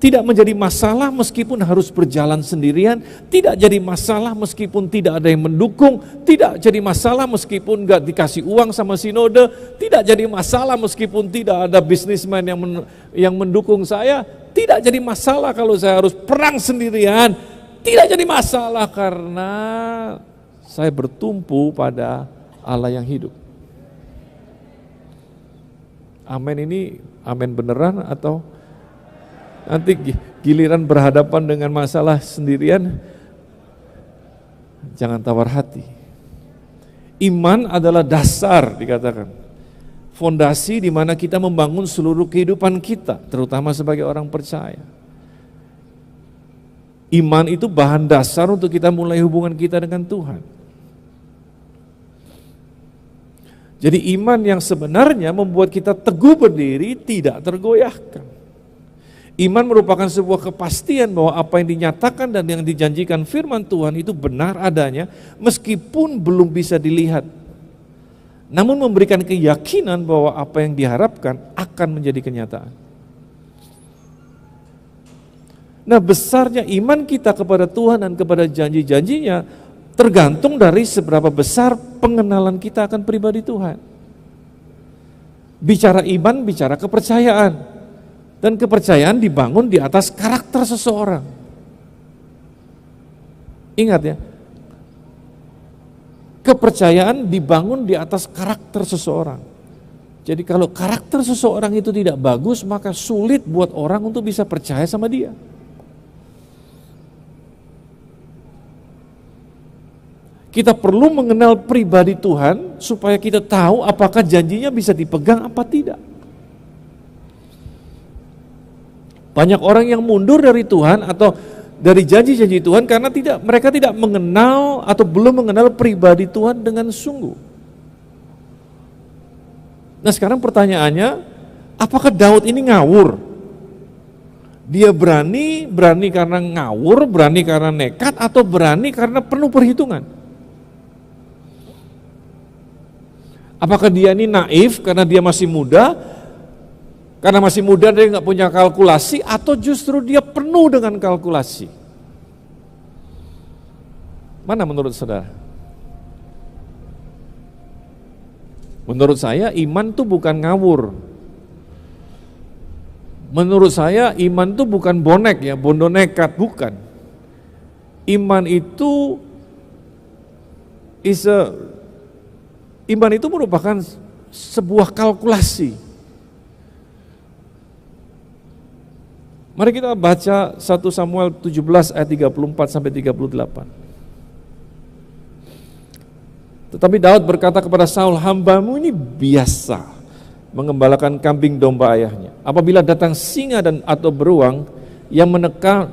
Tidak menjadi masalah meskipun harus berjalan sendirian, tidak jadi masalah meskipun tidak ada yang mendukung, tidak jadi masalah meskipun gak dikasih uang sama sinode, tidak jadi masalah meskipun tidak ada bisnismen yang mendukung saya, tidak jadi masalah kalau saya harus perang sendirian, tidak jadi masalah karena saya bertumpu pada Allah yang hidup. Amin ini amin beneran atau nanti giliran berhadapan dengan masalah sendirian, jangan tawar hati. Iman adalah dasar dikatakan, fondasi di mana kita membangun seluruh kehidupan kita, terutama sebagai orang percaya. Iman itu bahan dasar untuk kita mulai hubungan kita dengan Tuhan. Jadi iman yang sebenarnya membuat kita teguh berdiri, tidak tergoyahkan. Iman merupakan sebuah kepastian bahwa apa yang dinyatakan dan yang dijanjikan firman Tuhan itu benar adanya meskipun belum bisa dilihat. Namun memberikan keyakinan bahwa apa yang diharapkan akan menjadi kenyataan. Nah, besarnya iman kita kepada Tuhan dan kepada janji-janjinya tergantung dari seberapa besar pengenalan kita akan pribadi Tuhan. Bicara iman, bicara kepercayaan. Dan kepercayaan dibangun di atas karakter seseorang. Ingat ya, kepercayaan dibangun di atas karakter seseorang. Jadi kalau karakter seseorang itu tidak bagus, maka sulit buat orang untuk bisa percaya sama dia. Kita perlu mengenal pribadi Tuhan supaya kita tahu apakah janjinya bisa dipegang apa tidak. Banyak orang yang mundur dari Tuhan atau dari janji-janji Tuhan karena mereka tidak mengenal atau belum mengenal pribadi Tuhan dengan sungguh. Nah sekarang pertanyaannya, apakah Daud ini ngawur? Dia berani karena ngawur, berani karena nekat, atau berani karena penuh perhitungan? Apakah dia ini naif karena dia masih muda? Karena masih muda dia nggak punya kalkulasi, atau justru dia penuh dengan kalkulasi? Mana menurut saudara? Menurut saya iman itu bukan ngawur. Menurut saya iman itu bukan bonek ya, bondo nekat, bukan. Iman itu iman itu merupakan sebuah kalkulasi. Mari kita baca 1 Samuel 17 ayat 34 sampai 38. Tetapi Daud berkata kepada Saul, hambamu ini biasa mengembalakan kambing domba ayahnya. Apabila datang singa atau beruang yang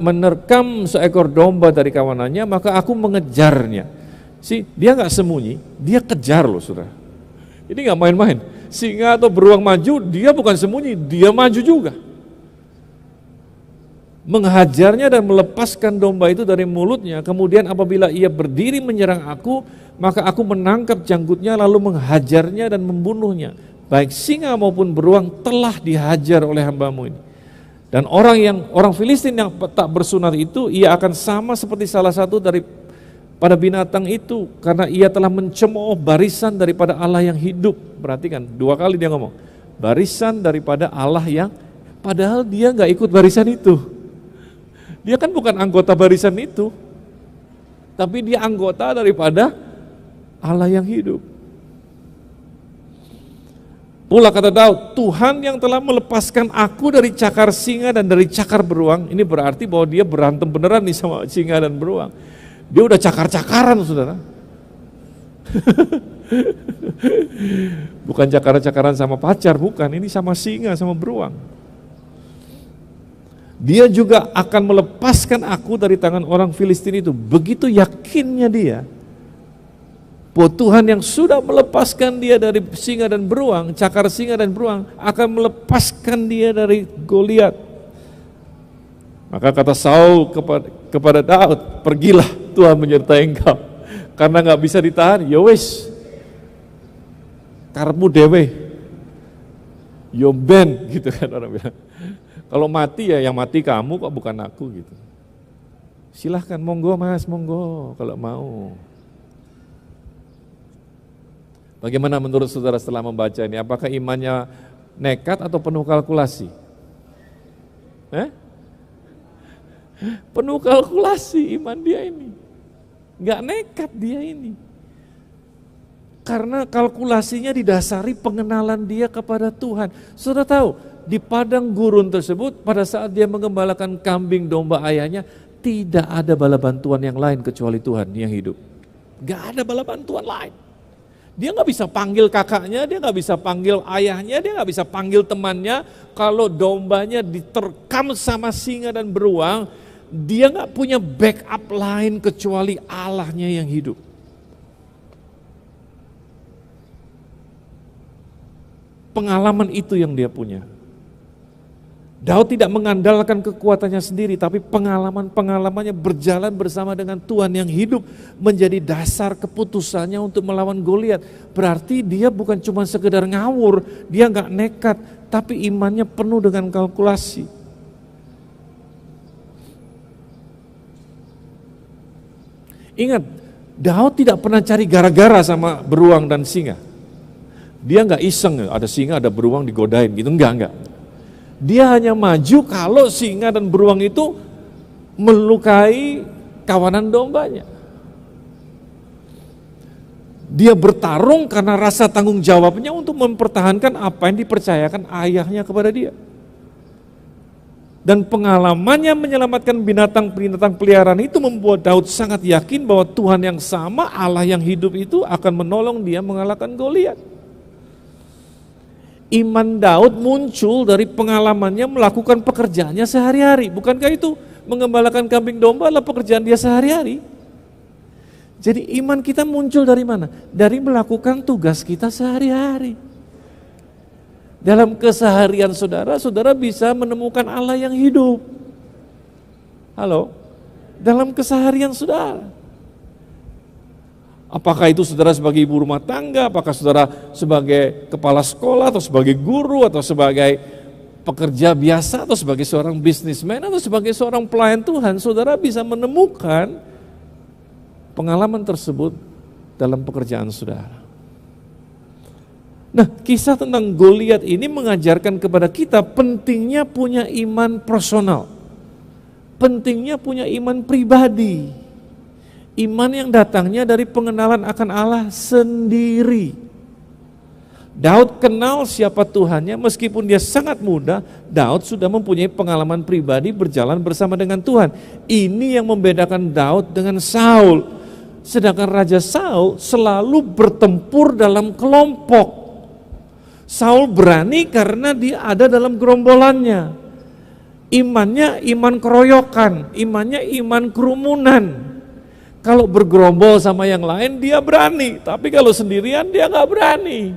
menerkam seekor domba dari kawanannya, maka aku mengejarnya. Dia nggak sembunyi, dia kejar loh saudara. Ini nggak main-main. Singa atau beruang maju, dia bukan sembunyi, dia maju juga. Menghajarnya dan melepaskan domba itu dari mulutnya. Kemudian apabila ia berdiri menyerang aku, maka aku menangkap janggutnya lalu menghajarnya dan membunuhnya. Baik singa maupun beruang telah dihajar oleh hambamu ini. Dan orang Filistin yang tak bersunat itu, ia akan sama seperti salah satu pada binatang itu, karena ia telah mencemooh barisan daripada Allah yang hidup. Perhatikan, 2 kali dia ngomong, barisan daripada Allah yang, padahal dia nggak ikut barisan itu. Dia kan bukan anggota barisan itu, tapi dia anggota daripada Allah yang hidup. Pula kata Daud, Tuhan yang telah melepaskan aku dari cakar singa dan dari cakar beruang. Ini berarti bahwa dia berantem beneran nih sama singa dan beruang. Dia udah cakar-cakaran saudara. Bukan cakar-cakaran sama pacar, bukan. Ini sama singa, sama beruang. Dia juga akan melepaskan aku dari tangan orang Filistin itu. Begitu yakinnya dia bahwa Tuhan yang sudah melepaskan dia dari singa dan beruang, cakar singa dan beruang, akan melepaskan dia dari Goliat. Maka kata Saul kepada Daud, pergilah, Tuhan menyertai engkau. Karena nggak bisa ditahan, ya wis, karepmu dewe, yo ben, gitu kan orang bilang. Kalau mati ya yang mati kamu kok, bukan aku gitu. Silahkan, monggo mas, monggo kalau mau. Bagaimana menurut saudara setelah membaca ini? Apakah imannya nekat atau penuh kalkulasi? Penuh kalkulasi iman dia ini. Nggak nekat dia ini. Karena kalkulasinya didasari pengenalan dia kepada Tuhan. Saudara tahu, di padang gurun tersebut pada saat dia mengembalakan kambing domba ayahnya, tidak ada bala bantuan yang lain kecuali Tuhan yang hidup. Gak ada bala bantuan lain. Dia gak bisa panggil kakaknya, dia gak bisa panggil ayahnya, dia gak bisa panggil temannya. Kalau dombanya diterkam sama singa dan beruang, dia gak punya backup lain kecuali Allahnya yang hidup. Pengalaman itu yang dia punya. Daud tidak mengandalkan kekuatannya sendiri, tapi pengalamannya berjalan bersama dengan Tuhan yang hidup menjadi dasar keputusannya untuk melawan Goliat. Berarti dia bukan cuma sekedar ngawur, dia nggak nekat, tapi imannya penuh dengan kalkulasi. Ingat, Daud tidak pernah cari gara-gara sama beruang dan singa. Dia nggak iseng, ada singa, ada beruang digodain gitu, enggak. Dia hanya maju kalau singa dan beruang itu melukai kawanan dombanya. Dia bertarung karena rasa tanggung jawabnya untuk mempertahankan apa yang dipercayakan ayahnya kepada dia. Dan pengalamannya menyelamatkan binatang-binatang peliharaan itu membuat Daud sangat yakin bahwa Tuhan yang sama, Allah yang hidup itu akan menolong dia mengalahkan Goliat. Iman Daud muncul dari pengalamannya melakukan pekerjaannya sehari-hari. Bukankah itu Mengembalakan kambing domba adalah pekerjaan dia sehari-hari. Jadi iman kita muncul dari mana? Dari melakukan tugas kita sehari-hari. Dalam keseharian saudara, saudara bisa menemukan Allah yang hidup. Halo? Dalam keseharian saudara. Apakah itu saudara sebagai ibu rumah tangga, apakah saudara sebagai kepala sekolah, atau sebagai guru, atau sebagai pekerja biasa, atau sebagai seorang bisnismen, atau sebagai seorang pelayan Tuhan, saudara bisa menemukan pengalaman tersebut dalam pekerjaan saudara. Nah, kisah tentang Goliat ini mengajarkan kepada kita pentingnya punya iman personal, pentingnya punya iman pribadi. Iman yang datangnya dari pengenalan akan Allah sendiri. Daud kenal siapa Tuhannya, meskipun dia sangat muda, Daud sudah mempunyai pengalaman pribadi berjalan bersama dengan Tuhan. Ini yang membedakan Daud dengan Saul. Sedangkan Raja Saul selalu bertempur dalam kelompok. Saul berani karena dia ada dalam gerombolannya. Imannya iman keroyokan, imannya iman kerumunan. Kalau bergerombol sama yang lain dia berani, tapi kalau sendirian dia nggak berani.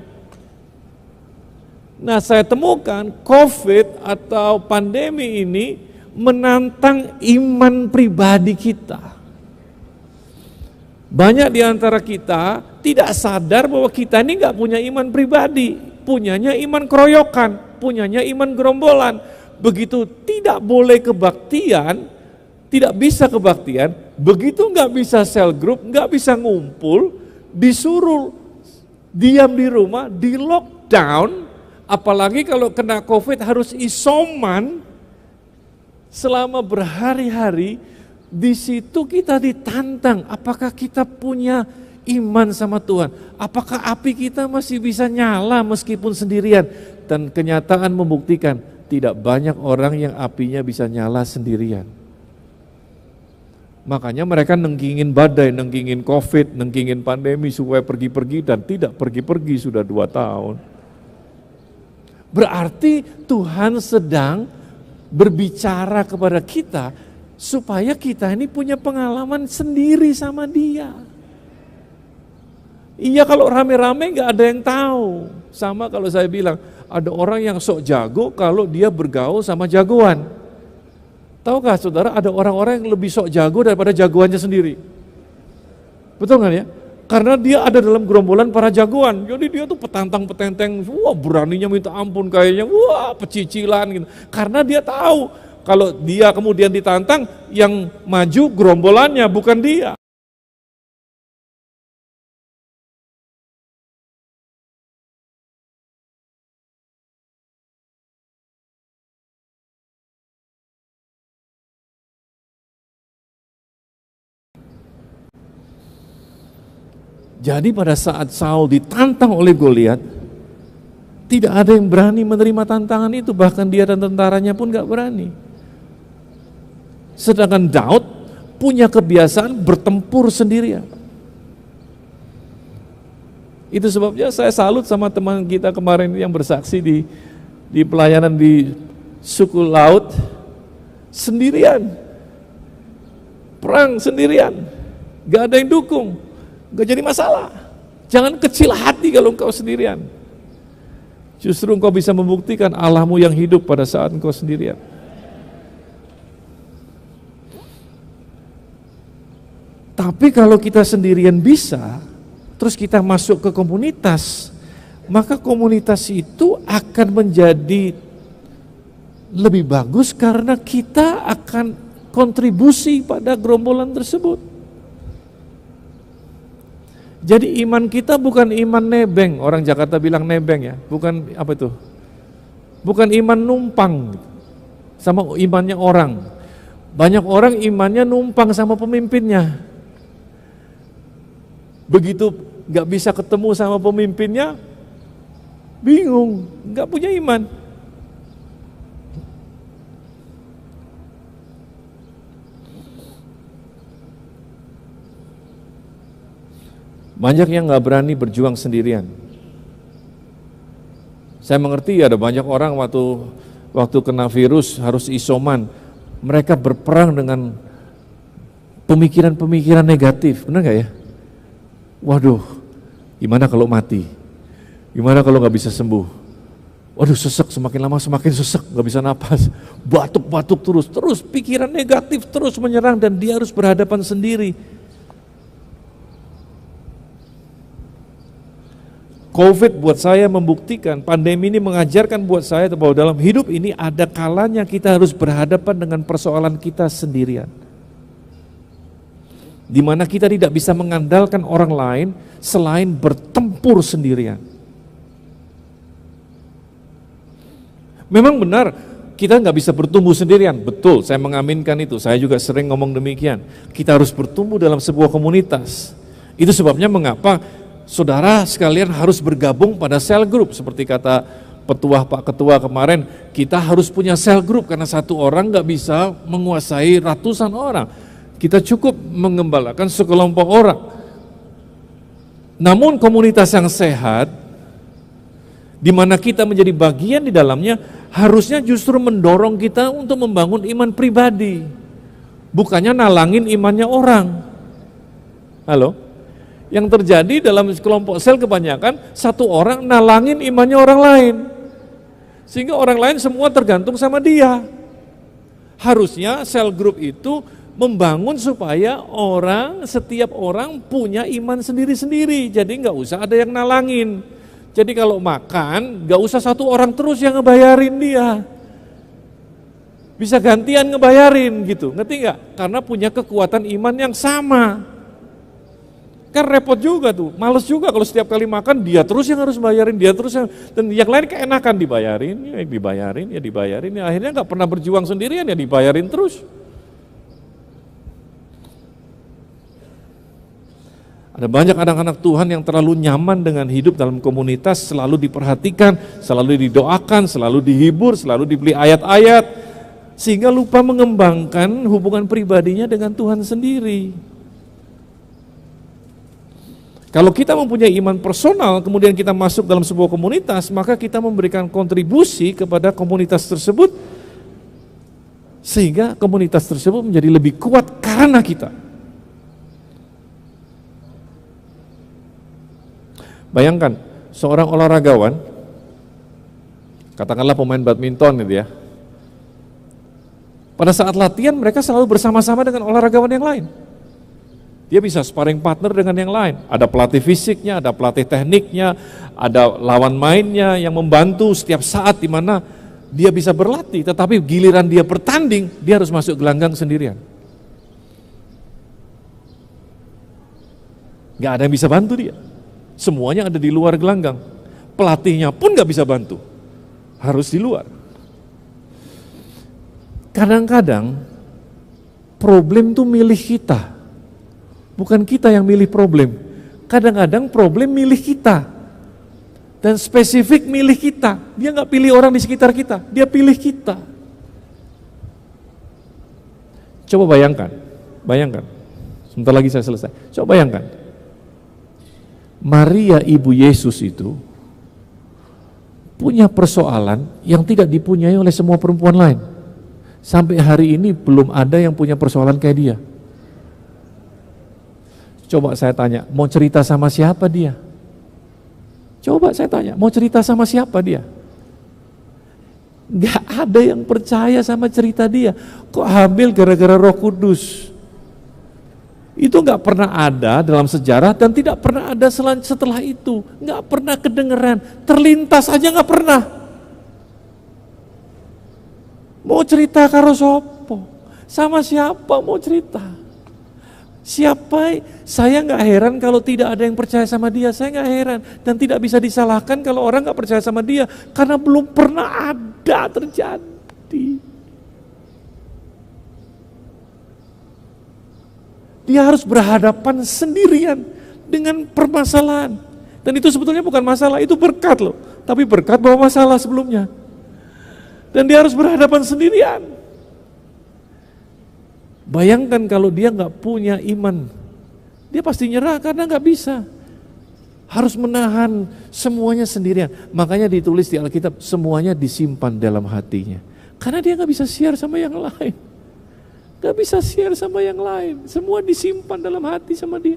Nah, saya temukan COVID atau pandemi ini menantang iman pribadi kita. Banyak di antara kita tidak sadar bahwa kita ini nggak punya iman pribadi, punyanya iman keroyokan, punyanya iman gerombolan. Begitu tidak boleh kebaktian, tidak bisa kebaktian, begitu nggak bisa cell group, nggak bisa ngumpul, disuruh diam di rumah, di lockdown, apalagi kalau kena COVID harus isoman selama berhari-hari. Di situ kita ditantang, apakah kita punya iman sama Tuhan? Apakah api kita masih bisa nyala meskipun sendirian? Dan kenyataan membuktikan tidak banyak orang yang apinya bisa nyala sendirian. Makanya mereka nenggingin badai, nenggingin COVID, nenggingin pandemi supaya pergi-pergi dan tidak pergi-pergi sudah 2 tahun. Berarti Tuhan sedang berbicara kepada kita supaya kita ini punya pengalaman sendiri sama Dia. Iya, kalau rame-rame gak ada yang tahu. Sama kalau saya bilang, ada orang yang sok jago kalau dia bergaul sama jagoan. Tahukah saudara, ada orang-orang yang lebih sok jago daripada jagoannya sendiri. Betul kan ya? Karena dia ada dalam gerombolan para jagoan. Jadi dia tuh petantang-petenteng, wah beraninya minta ampun kayaknya, wah pecicilan gitu. Karena dia tahu kalau dia kemudian ditantang, yang maju gerombolannya bukan dia. Jadi pada saat Saul ditantang oleh Goliat, tidak ada yang berani menerima tantangan itu, bahkan dia dan tentaranya pun gak berani. Sedangkan Daud punya kebiasaan bertempur sendirian. Itu sebabnya saya salut sama teman kita kemarin yang bersaksi di pelayanan di suku laut, sendirian. Perang sendirian, gak ada yang dukung. Gak jadi masalah. Jangan kecil hati kalau engkau sendirian. Justru engkau bisa membuktikan Allahmu yang hidup pada saat engkau sendirian. Tapi kalau kita sendirian bisa, terus kita masuk ke komunitas, maka komunitas itu akan menjadi lebih bagus karena kita akan kontribusi pada gerombolan tersebut. Jadi iman kita bukan iman nebeng, orang Jakarta bilang nebeng ya, bukan apa itu? Bukan iman numpang sama imannya orang. Banyak orang imannya numpang sama pemimpinnya. Begitu gak bisa ketemu sama pemimpinnya, bingung, gak punya iman. Banyak yang gak berani berjuang sendirian. Saya mengerti ada banyak orang waktu kena virus harus isoman. mereka berperang dengan pemikiran-pemikiran negatif, benar nggak ya? Waduh, gimana kalau mati? Gimana kalau nggak bisa sembuh? Waduh, sesek, semakin lama semakin sesek, nggak bisa napas, batuk-batuk terus pikiran negatif terus menyerang dan dia harus berhadapan sendiri. Covid buat saya membuktikan, pandemi ini mengajarkan buat saya bahwa dalam hidup ini ada kalanya kita harus berhadapan dengan persoalan kita sendirian. Di mana kita tidak bisa mengandalkan orang lain selain bertempur sendirian. Memang benar, kita nggak bisa bertumbuh sendirian. Betul, saya mengaminkan itu. Saya juga sering ngomong demikian. Kita harus bertumbuh dalam sebuah komunitas. Itu sebabnya mengapa saudara sekalian harus bergabung pada sel group. Seperti kata Pak Ketua kemarin, kita harus punya sel group karena satu orang nggak bisa menguasai ratusan orang. Kita cukup mengembalakan sekelompok orang. Namun komunitas yang sehat, di mana kita menjadi bagian di dalamnya, harusnya justru mendorong kita untuk membangun iman pribadi, bukannya nalangin imannya orang. Halo? Yang terjadi dalam kelompok sel kebanyakan, satu orang nalangin imannya orang lain, sehingga orang lain semua tergantung sama dia. Harusnya sel group itu membangun supaya setiap orang punya iman sendiri-sendiri, jadi nggak usah ada yang nalangin. Jadi kalau makan, nggak usah satu orang terus yang ngebayarin dia, bisa gantian ngebayarin gitu, ngerti nggak? Karena punya kekuatan iman yang sama. Kan repot juga tuh, males juga kalau setiap kali makan dia terus yang harus bayarin, dia terus yang, dan yang lain keenakan dibayarin, ya akhirnya nggak pernah berjuang sendirian, ya dibayarin terus. Ada banyak anak-anak Tuhan yang terlalu nyaman dengan hidup dalam komunitas, selalu diperhatikan, selalu didoakan, selalu dihibur, selalu dibeli ayat-ayat, sehingga lupa mengembangkan hubungan pribadinya dengan Tuhan sendiri. Kalau kita mempunyai iman personal, kemudian kita masuk dalam sebuah komunitas, maka kita memberikan kontribusi kepada komunitas tersebut, sehingga komunitas tersebut menjadi lebih kuat karena kita. Bayangkan, seorang olahragawan, katakanlah pemain badminton gitu ya, pada saat latihan mereka selalu bersama-sama dengan olahragawan yang lain. Dia bisa sparring partner dengan yang lain, ada pelatih fisiknya, ada pelatih tekniknya, ada lawan mainnya yang membantu setiap saat di mana dia bisa berlatih, tetapi giliran dia bertanding, dia harus masuk gelanggang sendirian. Gak ada yang bisa bantu dia. Semuanya ada di luar gelanggang. Pelatihnya pun gak bisa bantu, harus di luar. Kadang-kadang problem tuh milih kita, bukan kita yang milih problem. Kadang-kadang problem milih kita, dan spesifik milih kita. Dia gak pilih orang di sekitar kita, dia pilih kita. Coba bayangkan, sebentar lagi saya selesai. Coba bayangkan, Maria ibu Yesus itu punya persoalan yang tidak dipunyai oleh semua perempuan lain. Sampai hari ini belum ada yang punya persoalan kayak dia. Coba saya tanya, mau cerita sama siapa dia? Coba saya tanya, mau cerita sama siapa dia? Gak ada yang percaya sama cerita dia. Kok hamil gara-gara Roh Kudus? Itu gak pernah ada dalam sejarah dan tidak pernah ada setelah itu. Gak pernah kedengeran, terlintas aja gak pernah. Mau cerita karo sopo? Sama siapa mau cerita? Siapa? Saya gak heran kalau tidak ada yang percaya sama dia, saya gak heran. Dan tidak bisa disalahkan kalau orang gak percaya sama dia, karena belum pernah ada terjadi. Dia harus berhadapan sendirian dengan permasalahan. Dan itu sebetulnya bukan masalah, itu berkat loh. Tapi berkat bawa masalah sebelumnya. Dan dia harus berhadapan sendirian. Bayangkan kalau dia nggak punya iman, dia pasti nyerah karena nggak bisa. Harus menahan semuanya sendirian. Makanya ditulis di Alkitab, semuanya disimpan dalam hatinya. Karena dia nggak bisa share sama yang lain. Gak bisa share sama yang lain. Semua disimpan dalam hati sama dia.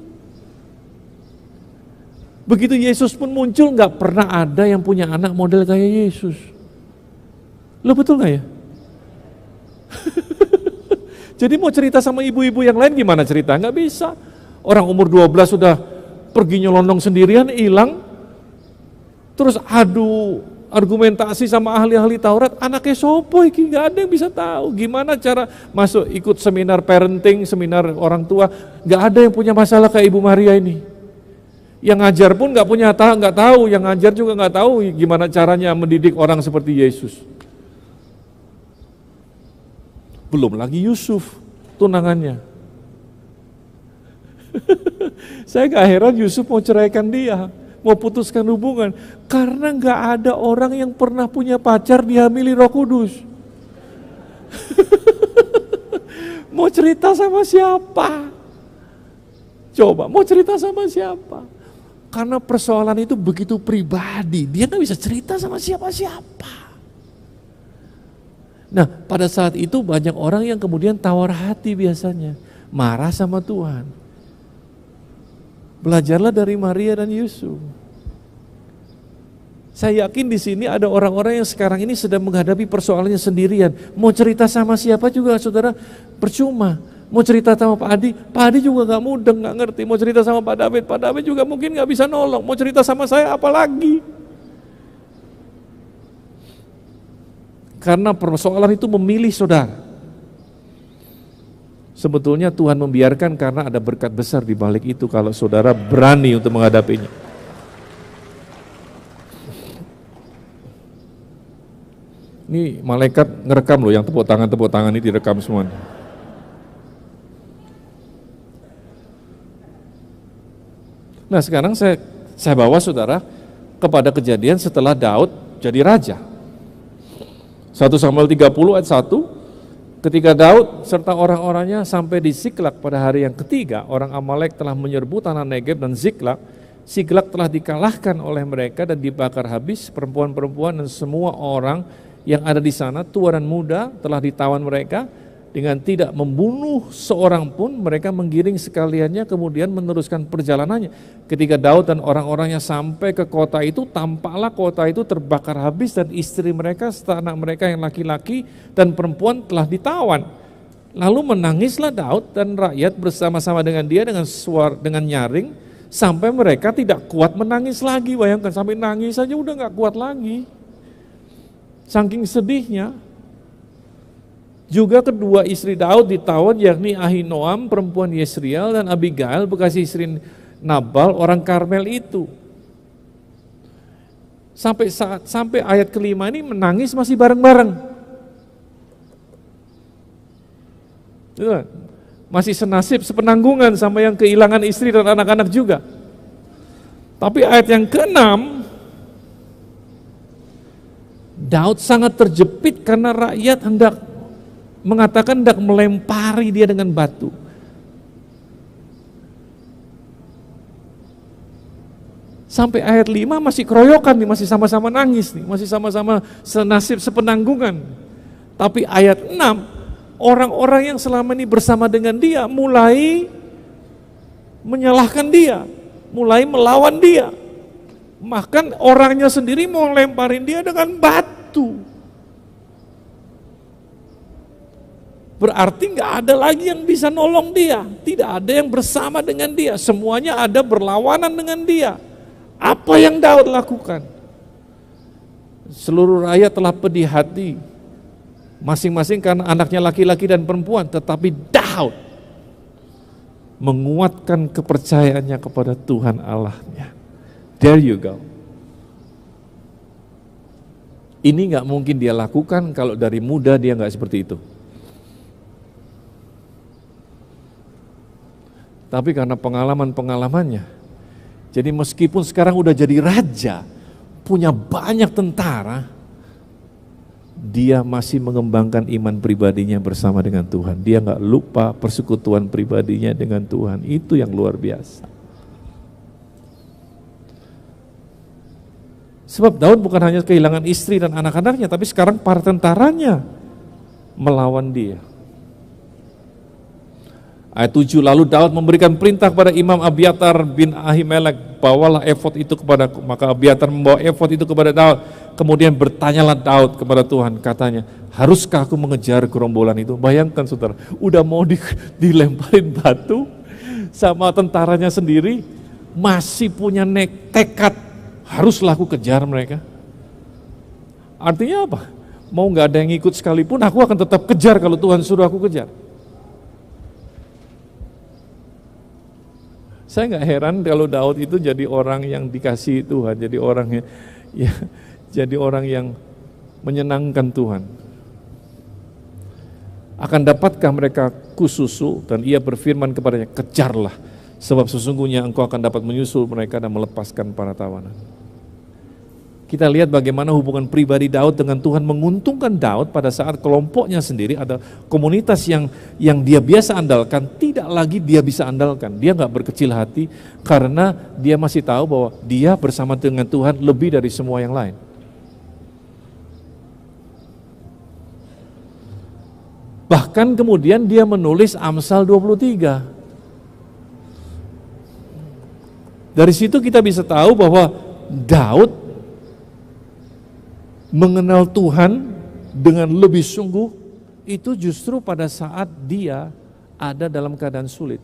Begitu Yesus pun muncul, gak pernah ada yang punya anak model kayak Yesus. Lo betul gak ya? Jadi mau cerita sama ibu-ibu yang lain gimana cerita? Gak bisa. Orang umur 12 sudah pergi nyelonong sendirian, hilang. Terus argumentasi sama ahli-ahli Taurat, anaknya sopo iki, gak ada yang bisa tahu. Gimana cara masuk ikut seminar parenting, seminar orang tua, gak ada yang punya masalah kayak Ibu Maria ini. Yang ngajar pun nggak tahu, yang ngajar juga nggak tahu gimana caranya mendidik orang seperti Yesus. Belum lagi Yusuf, tunangannya. Saya gak heran Yusuf mau ceraikan dia, mau putuskan hubungan, karena nggak ada orang yang pernah punya pacar dihamili Roh Kudus. Mau cerita sama siapa? Coba, mau cerita sama siapa? Karena persoalan itu begitu pribadi, dia nggak bisa cerita sama siapa-siapa. Nah, pada saat itu banyak orang yang kemudian tawar hati biasanya, marah sama Tuhan. Belajarlah dari Maria dan Yusuf. Saya yakin di sini ada orang-orang yang sekarang ini sedang menghadapi persoalannya sendirian. Mau cerita sama siapa juga, saudara, percuma. Mau cerita sama Pak Adi juga gak mudeng, gak ngerti. Mau cerita sama Pak David juga mungkin gak bisa nolong. Mau cerita sama saya apalagi. Karena persoalan itu memilih saudara. Sebetulnya Tuhan membiarkan karena ada berkat besar di balik itu kalau saudara berani untuk menghadapinya. Ini malaikat ngerekam loh, yang tepuk tangan ini direkam semuanya. Nah sekarang saya bawa saudara kepada kejadian setelah Daud jadi raja. 1 Samuel 30 ayat 1, ketika Daud serta orang-orangnya sampai di Ziklag pada hari yang ketiga, orang Amalek telah menyerbu tanah Negeb dan Ziklag. Ziklag telah dikalahkan oleh mereka dan dibakar habis, perempuan-perempuan dan semua orang yang ada di sana, tua dan muda, telah ditawan mereka. Dengan tidak membunuh seorang pun, mereka menggiring sekaliannya kemudian meneruskan perjalanannya. Ketika Daud dan orang-orangnya sampai ke kota itu, tampaklah kota itu terbakar habis dan istri mereka serta anak mereka yang laki-laki dan perempuan telah ditawan. Lalu menangislah Daud dan rakyat bersama-sama dengan dia dengan nyaring, sampai mereka tidak kuat menangis lagi. Bayangkan, sampai nangis saja udah gak kuat lagi. Saking sedihnya. Juga kedua istri Daud ditawan, yakni Ahinoam perempuan Yesriel dan Abigail bekas istri Nabal orang Karmel itu. Sampai ayat kelima ini menangis masih bareng-bareng. Masih senasib, sepenanggungan sama yang kehilangan istri dan anak-anak juga. Tapi ayat yang ke-6, Daud sangat terjepit karena rakyat mengatakan hendak melempari dia dengan batu. Sampai ayat 5 masih keroyokan nih, masih sama-sama nangis nih, masih sama-sama senasib, sepenanggungan. Tapi ayat 6, orang-orang yang selama ini bersama dengan dia mulai menyalahkan dia, mulai melawan dia. Bahkan orangnya sendiri mau lemparin dia dengan batu. Berarti nggak ada lagi yang bisa nolong dia, tidak ada yang bersama dengan dia, semuanya ada berlawanan dengan dia. Apa yang Daud lakukan? Seluruh rakyat telah pedih hati, masing-masing karena anaknya laki-laki dan perempuan, tetapi Daud menguatkan kepercayaannya kepada Tuhan Allahnya. There you go. Ini nggak mungkin dia lakukan kalau dari muda dia nggak seperti itu. Tapi karena pengalaman-pengalamannya, jadi meskipun sekarang udah jadi raja, punya banyak tentara, dia masih mengembangkan iman pribadinya bersama dengan Tuhan. Dia nggak lupa persekutuan pribadinya dengan Tuhan. Itu yang luar biasa. Sebab Daud bukan hanya kehilangan istri dan anak-anaknya, tapi sekarang para tentaranya melawan dia. Ayat 7, lalu Daud memberikan perintah kepada Imam Abiatar bin Ahimelek, bawalah efod itu kepadaku. Maka Abiatar membawa efod itu kepada Daud. Kemudian bertanyalah Daud kepada Tuhan, katanya, haruskah aku mengejar gerombolan itu? Bayangkan saudara, udah mau dilemparin batu sama tentaranya sendiri, masih punya tekad, haruslah aku kejar mereka. Artinya apa? Mau gak ada yang ikut sekalipun, aku akan tetap kejar kalau Tuhan suruh aku kejar. Saya nggak heran kalau Daud itu jadi orang yang dikasihi Tuhan, jadi orang yang menyenangkan Tuhan. Akan dapatkah mereka kususu, dan ia berfirman kepadanya, kejarlah, sebab sesungguhnya engkau akan dapat menyusul mereka dan melepaskan para tawanan. Kita lihat bagaimana hubungan pribadi Daud dengan Tuhan menguntungkan Daud pada saat kelompoknya sendiri, ada komunitas yang dia biasa andalkan, tidak lagi dia bisa andalkan. Dia nggak berkecil hati karena dia masih tahu bahwa dia bersama dengan Tuhan lebih dari semua yang lain. Bahkan kemudian dia menulis Amsal 23. Dari situ kita bisa tahu bahwa Daud mengenal Tuhan dengan lebih sungguh itu justru pada saat dia ada dalam keadaan sulit.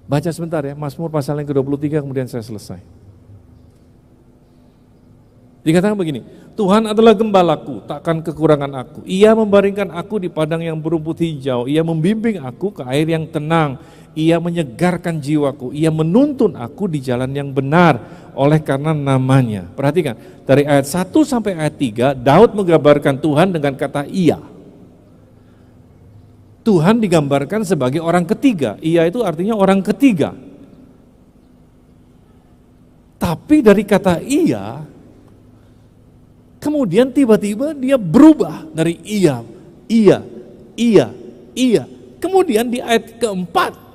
Baca sebentar ya, Mazmur pasal yang ke-23 kemudian saya selesai. Dikatakan begini, Tuhan adalah gembalaku, takkan kekurangan aku. Ia membaringkan aku di padang yang berumput hijau, ia membimbing aku ke air yang tenang, ia menyegarkan jiwaku, ia menuntun aku di jalan yang benar oleh karena namanya. Perhatikan, dari ayat 1 sampai ayat 3, Daud menggambarkan Tuhan dengan kata ia. Tuhan digambarkan sebagai orang ketiga, ia itu artinya orang ketiga. Tapi dari kata ia, kemudian tiba-tiba dia berubah dari ia. Kemudian di ayat keempat,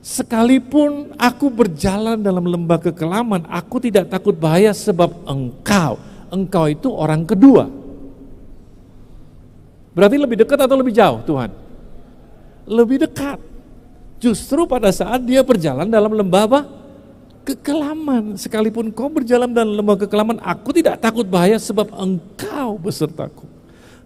sekalipun aku berjalan dalam lembah kekelaman, aku tidak takut bahaya sebab engkau itu orang kedua. Berarti lebih dekat atau lebih jauh Tuhan? Lebih dekat. Justru pada saat dia berjalan dalam lembah apa? Kekelaman. Sekalipun kau berjalan dalam lembah kekelaman, aku tidak takut bahaya sebab engkau besertaku.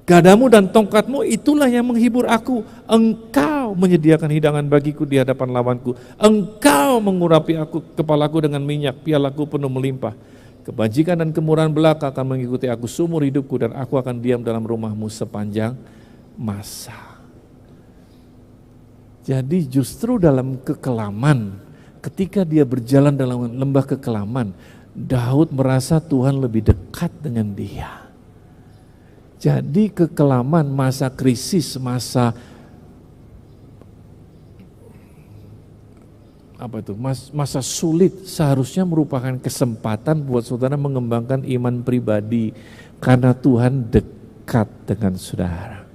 Gadamu dan tongkatmu itulah yang menghibur aku. Engkau menyediakan hidangan bagiku di hadapan lawanku. Engkau mengurapi kepalaku dengan minyak, pialaku penuh melimpah. Kebajikan dan kemurahan belaka akan mengikuti aku seumur hidupku, dan aku akan diam dalam rumahmu sepanjang masa. Jadi justru dalam kekelaman, ketika dia berjalan dalam lembah kekelaman, Daud merasa Tuhan lebih dekat dengan dia. Jadi kekelaman, masa krisis, masa sulit seharusnya merupakan kesempatan buat saudara mengembangkan iman pribadi, karena Tuhan dekat dengan saudara.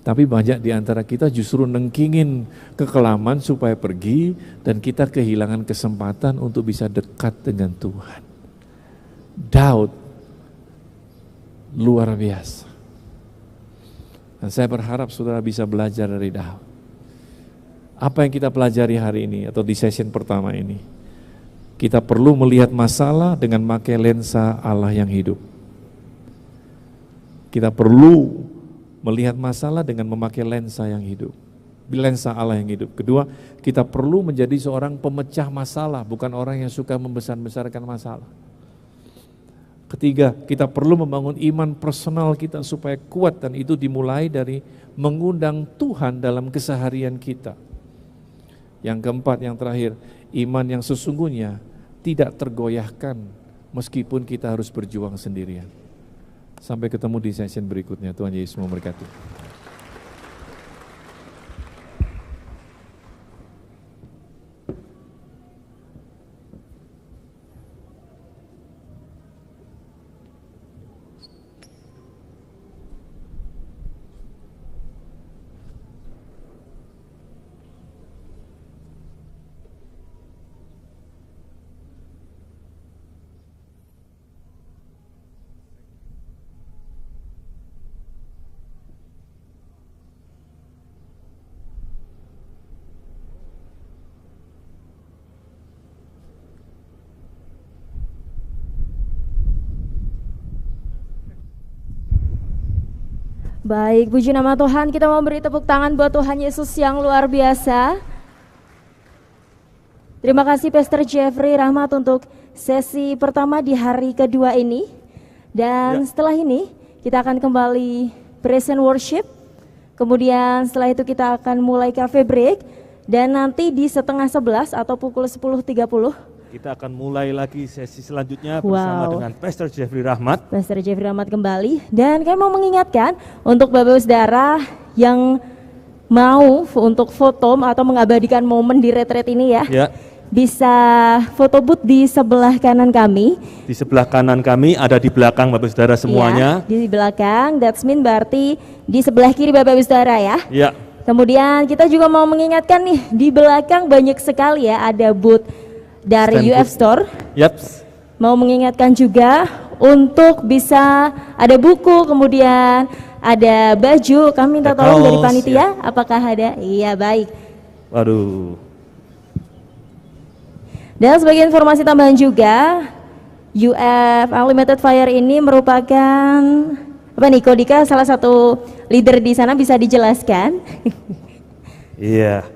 Tapi banyak di antara kita justru nengkingin kekelaman supaya pergi, dan kita kehilangan kesempatan untuk bisa dekat dengan Tuhan. Daud luar biasa. Dan saya berharap saudara bisa belajar dari Daud. Apa yang kita pelajari hari ini atau di session pertama ini? Kita perlu melihat masalah dengan memakai lensa Allah yang hidup. Kita perlu melihat masalah dengan memakai lensa yang hidup. Lensa Allah yang hidup. Kedua, kita perlu menjadi seorang pemecah masalah, bukan orang yang suka membesar-besarkan masalah. Ketiga, kita perlu membangun iman personal kita supaya kuat, dan itu dimulai dari mengundang Tuhan dalam keseharian kita. Yang keempat, yang terakhir, iman yang sesungguhnya tidak tergoyahkan meskipun kita harus berjuang sendirian. Sampai ketemu di session berikutnya. Tuhan Yesus memberkati. Baik, puji nama Tuhan, kita mau beri tepuk tangan buat Tuhan Yesus yang luar biasa. Terima kasih Pastor Jeffrey Rahmat untuk sesi pertama di hari kedua ini. Dan setelah ini kita akan kembali praise and worship. Kemudian setelah itu kita akan mulai cafe break. Dan nanti di 10:30 atau pukul 10:30 kita akan mulai lagi sesi selanjutnya bersama dengan Pastor Jeffrey Rahmat. Pastor Jeffrey Rahmat kembali. Dan kami mau mengingatkan untuk Bapak Saudara yang mau untuk foto atau mengabadikan momen di retreat ini ya. Bisa foto booth di sebelah kanan kami. Di sebelah kanan kami, ada di belakang Bapak Saudara semuanya. Ya, di belakang, that's mean berarti di sebelah kiri Bapak Saudara ya. Ya. Kemudian kita juga mau mengingatkan nih, di belakang banyak sekali ya ada booth dari Stand UF booth. Store. Yaps. Mau mengingatkan juga untuk bisa ada buku, kemudian ada baju. Kami minta tolong dari panitia, apakah ada? Iya, baik. Waduh. Dan sebagai informasi tambahan juga, UF Unlimited Fire ini merupakan apa nih, Kodika salah satu leader di sana, bisa dijelaskan? Iya.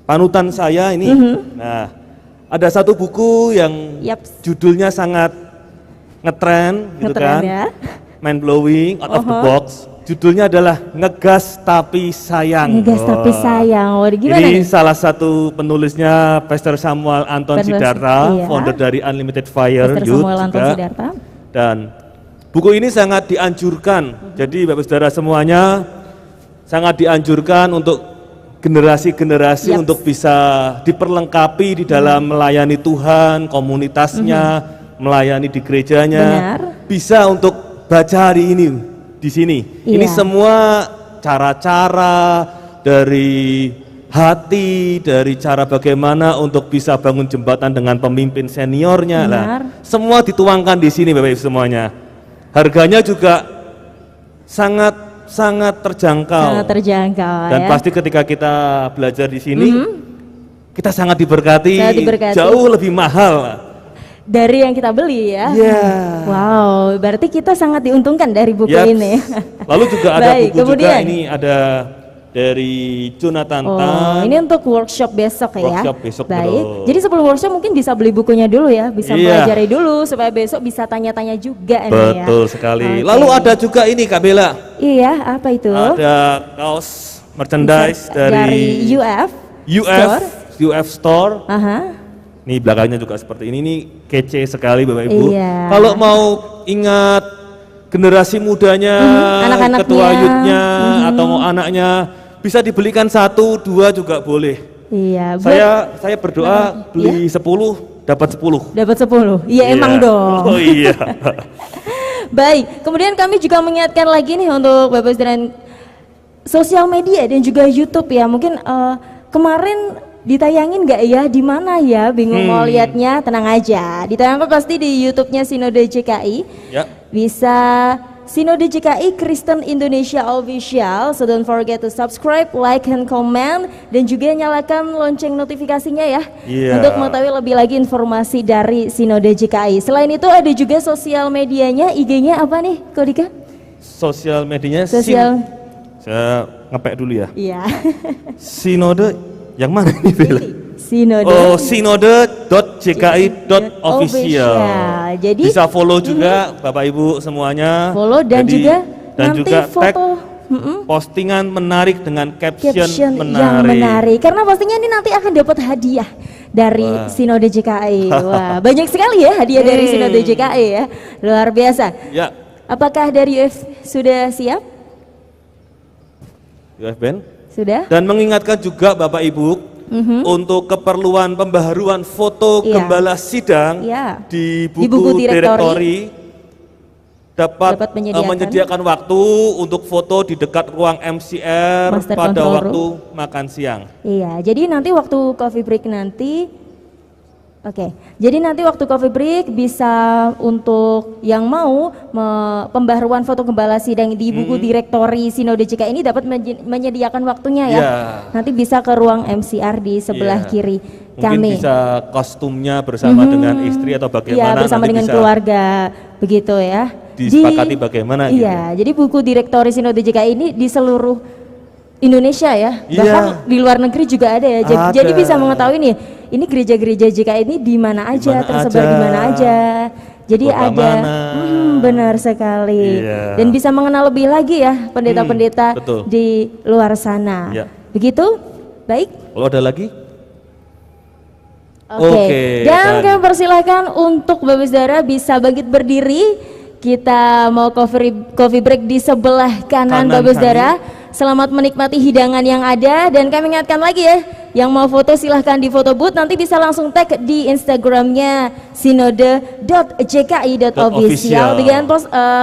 Panutan saya ini, nah ada satu buku yang judulnya sangat ngetren gitu kan, ya? mind blowing, out of the box. Judulnya adalah Ngegas Tapi Sayang. Ngegas Tapi Sayang. Oh, gimana ini nih? salah satu penulisnya Pastor Samuel Anton Sidarta, founder dari Unlimited Fire Pastor Youth Samuel Anton juga. Sidarta. Dan buku ini sangat dianjurkan. Jadi Bapak Saudara semuanya sangat dianjurkan untuk generasi-generasi untuk bisa diperlengkapi di dalam melayani Tuhan, komunitasnya, melayani di gerejanya. Bisa untuk baca hari ini di sini. Ini semua cara-cara dari hati, dari cara bagaimana untuk bisa bangun jembatan dengan pemimpin seniornya lah. Semua dituangkan di sini Bapak Ibu semuanya. Harganya juga sangat terjangkau. Sangat terjangkau. Dan pasti ketika kita belajar di sini, kita sangat diberkati, jauh lebih mahal dari yang kita beli ya. Wow, berarti kita sangat diuntungkan dari buku ini. Lalu juga ada buku juga, ini ada dari Jonathan Tan. Ini untuk workshop besok ya. Workshop besok. Baik. Jadi sebelum workshop mungkin bisa beli bukunya dulu ya, bisa pelajari dulu supaya besok bisa tanya-tanya juga nih ya. Betul sekali. Lalu ada juga ini Kak Bella. Iya, apa itu? Ada kaos merchandise dari UF Store. Nih belakangnya juga seperti ini, nih kece sekali Bapak Ibu. Kalau mau ingat generasi mudanya, ketua youth-nya atau mau anaknya, bisa dibelikan 1, 2 juga boleh. Iya. Saya berdoa beli 10 dapat 10. Dapat 10. Iya emang dong. Oh iya. Baik, kemudian kami juga mengingatkan lagi nih untuk Bapak dan sosial media dan juga YouTube ya. Mungkin kemarin ditayangin nggak ya, di mana ya, bingung mau lihatnya, tenang aja. Ditayangkan pasti di YouTube-nya Sinode JKI. Bisa Sinode JKI Kristen Indonesia Official. So don't forget to subscribe, like, and comment, dan juga nyalakan lonceng notifikasinya ya, untuk mengetahui lebih lagi informasi dari Sinode JKI. Selain itu ada juga sosial medianya, IG-nya apa nih, Kodika? Sosial medianya saya ngepek dulu ya. Iya. Sinode yang mana ini Bella? Sinode. Oh, sinode.jki.official. Jadi bisa follow juga Bapak Ibu semuanya. Follow dan juga tag postingan menarik dengan caption menarik. Yang menarik. Karena pastinya ini nanti akan dapat hadiah dari Sinode JKI. Wah, banyak sekali ya hadiah dari Sinode JKI ya. Luar biasa. Ya. Apakah dari UF sudah siap? UF Band? Sudah. Dan mengingatkan juga Bapak Ibu, untuk keperluan pembaharuan foto gembala sidang di buku direktori dapat menyediakan waktu untuk foto di dekat ruang MCR pada waktu makan siang. Iya, jadi nanti waktu coffee break nanti, jadi nanti waktu coffee break bisa untuk yang mau pembaharuan foto gembala sidang di buku direktori Sinode JKI ini dapat menyediakan waktunya ya. Nanti bisa ke ruang MCR di sebelah kiri kami. Mungkin bisa kostumnya bersama dengan istri atau bagaimana. Iya, bersama dengan keluarga, begitu ya. disepakati bagaimana gitu. Iya, jadi buku Direktori Sinode JKI ini di seluruh Indonesia ya, bahkan di luar negeri juga ada ya. Jadi bisa mengetahui nih, ini gereja-gereja JKI ini di mana aja, tersebar di mana aja. Jadi ada, benar sekali. Iya. Dan bisa mengenal lebih lagi ya pendeta-pendeta di luar sana. Ya. Begitu? Baik. Kalau ada lagi? Oke. Dan kami persilahkan untuk Bapak Saudara bisa bangkit berdiri. Kita mau coffee break di sebelah kanan Bapak Saudara. Selamat menikmati hidangan yang ada, dan kami ingatkan lagi ya, yang mau foto silahkan di foto booth, nanti bisa langsung tag di Instagramnya sinode.jki.official dengan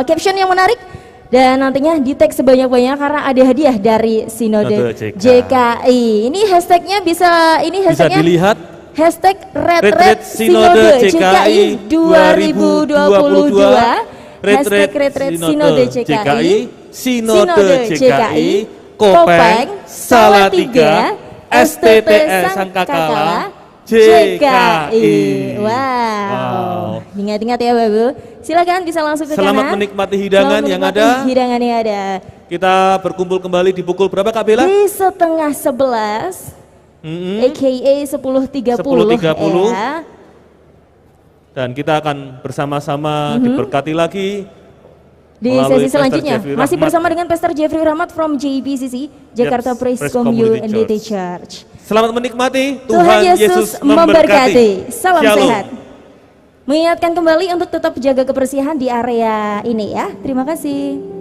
caption yang menarik, dan nantinya di tag sebanyak-banyaknya karena ada hadiah dari Sinode JKI. Ini hashtagnya bisa dilihat. Hashtag Red Sinode JKI 2022. Hashtag Red Sinode JKI. Sinode JKI, Kopeng, Salatiga, STTS Sangkakala, JKI. Wow. Ingat-ingat ya Bapak. Silakan bisa langsung ke kanan. Selamat menikmati hidangan yang ada. Hidangan yang ada. Kita berkumpul kembali di pukul berapa Kak Bella? Di 10:30. AKA 10:30 ya. Dan kita akan bersama-sama diberkati lagi di sesi selanjutnya. Masih bersama dengan Pastor Jeffrey Rahmat from JBCC Jakarta Praise Community Church. Selamat menikmati, Tuhan Yesus memberkati. Salam sehat. Mengingatkan kembali untuk tetap jaga kebersihan di area ini ya. Terima kasih.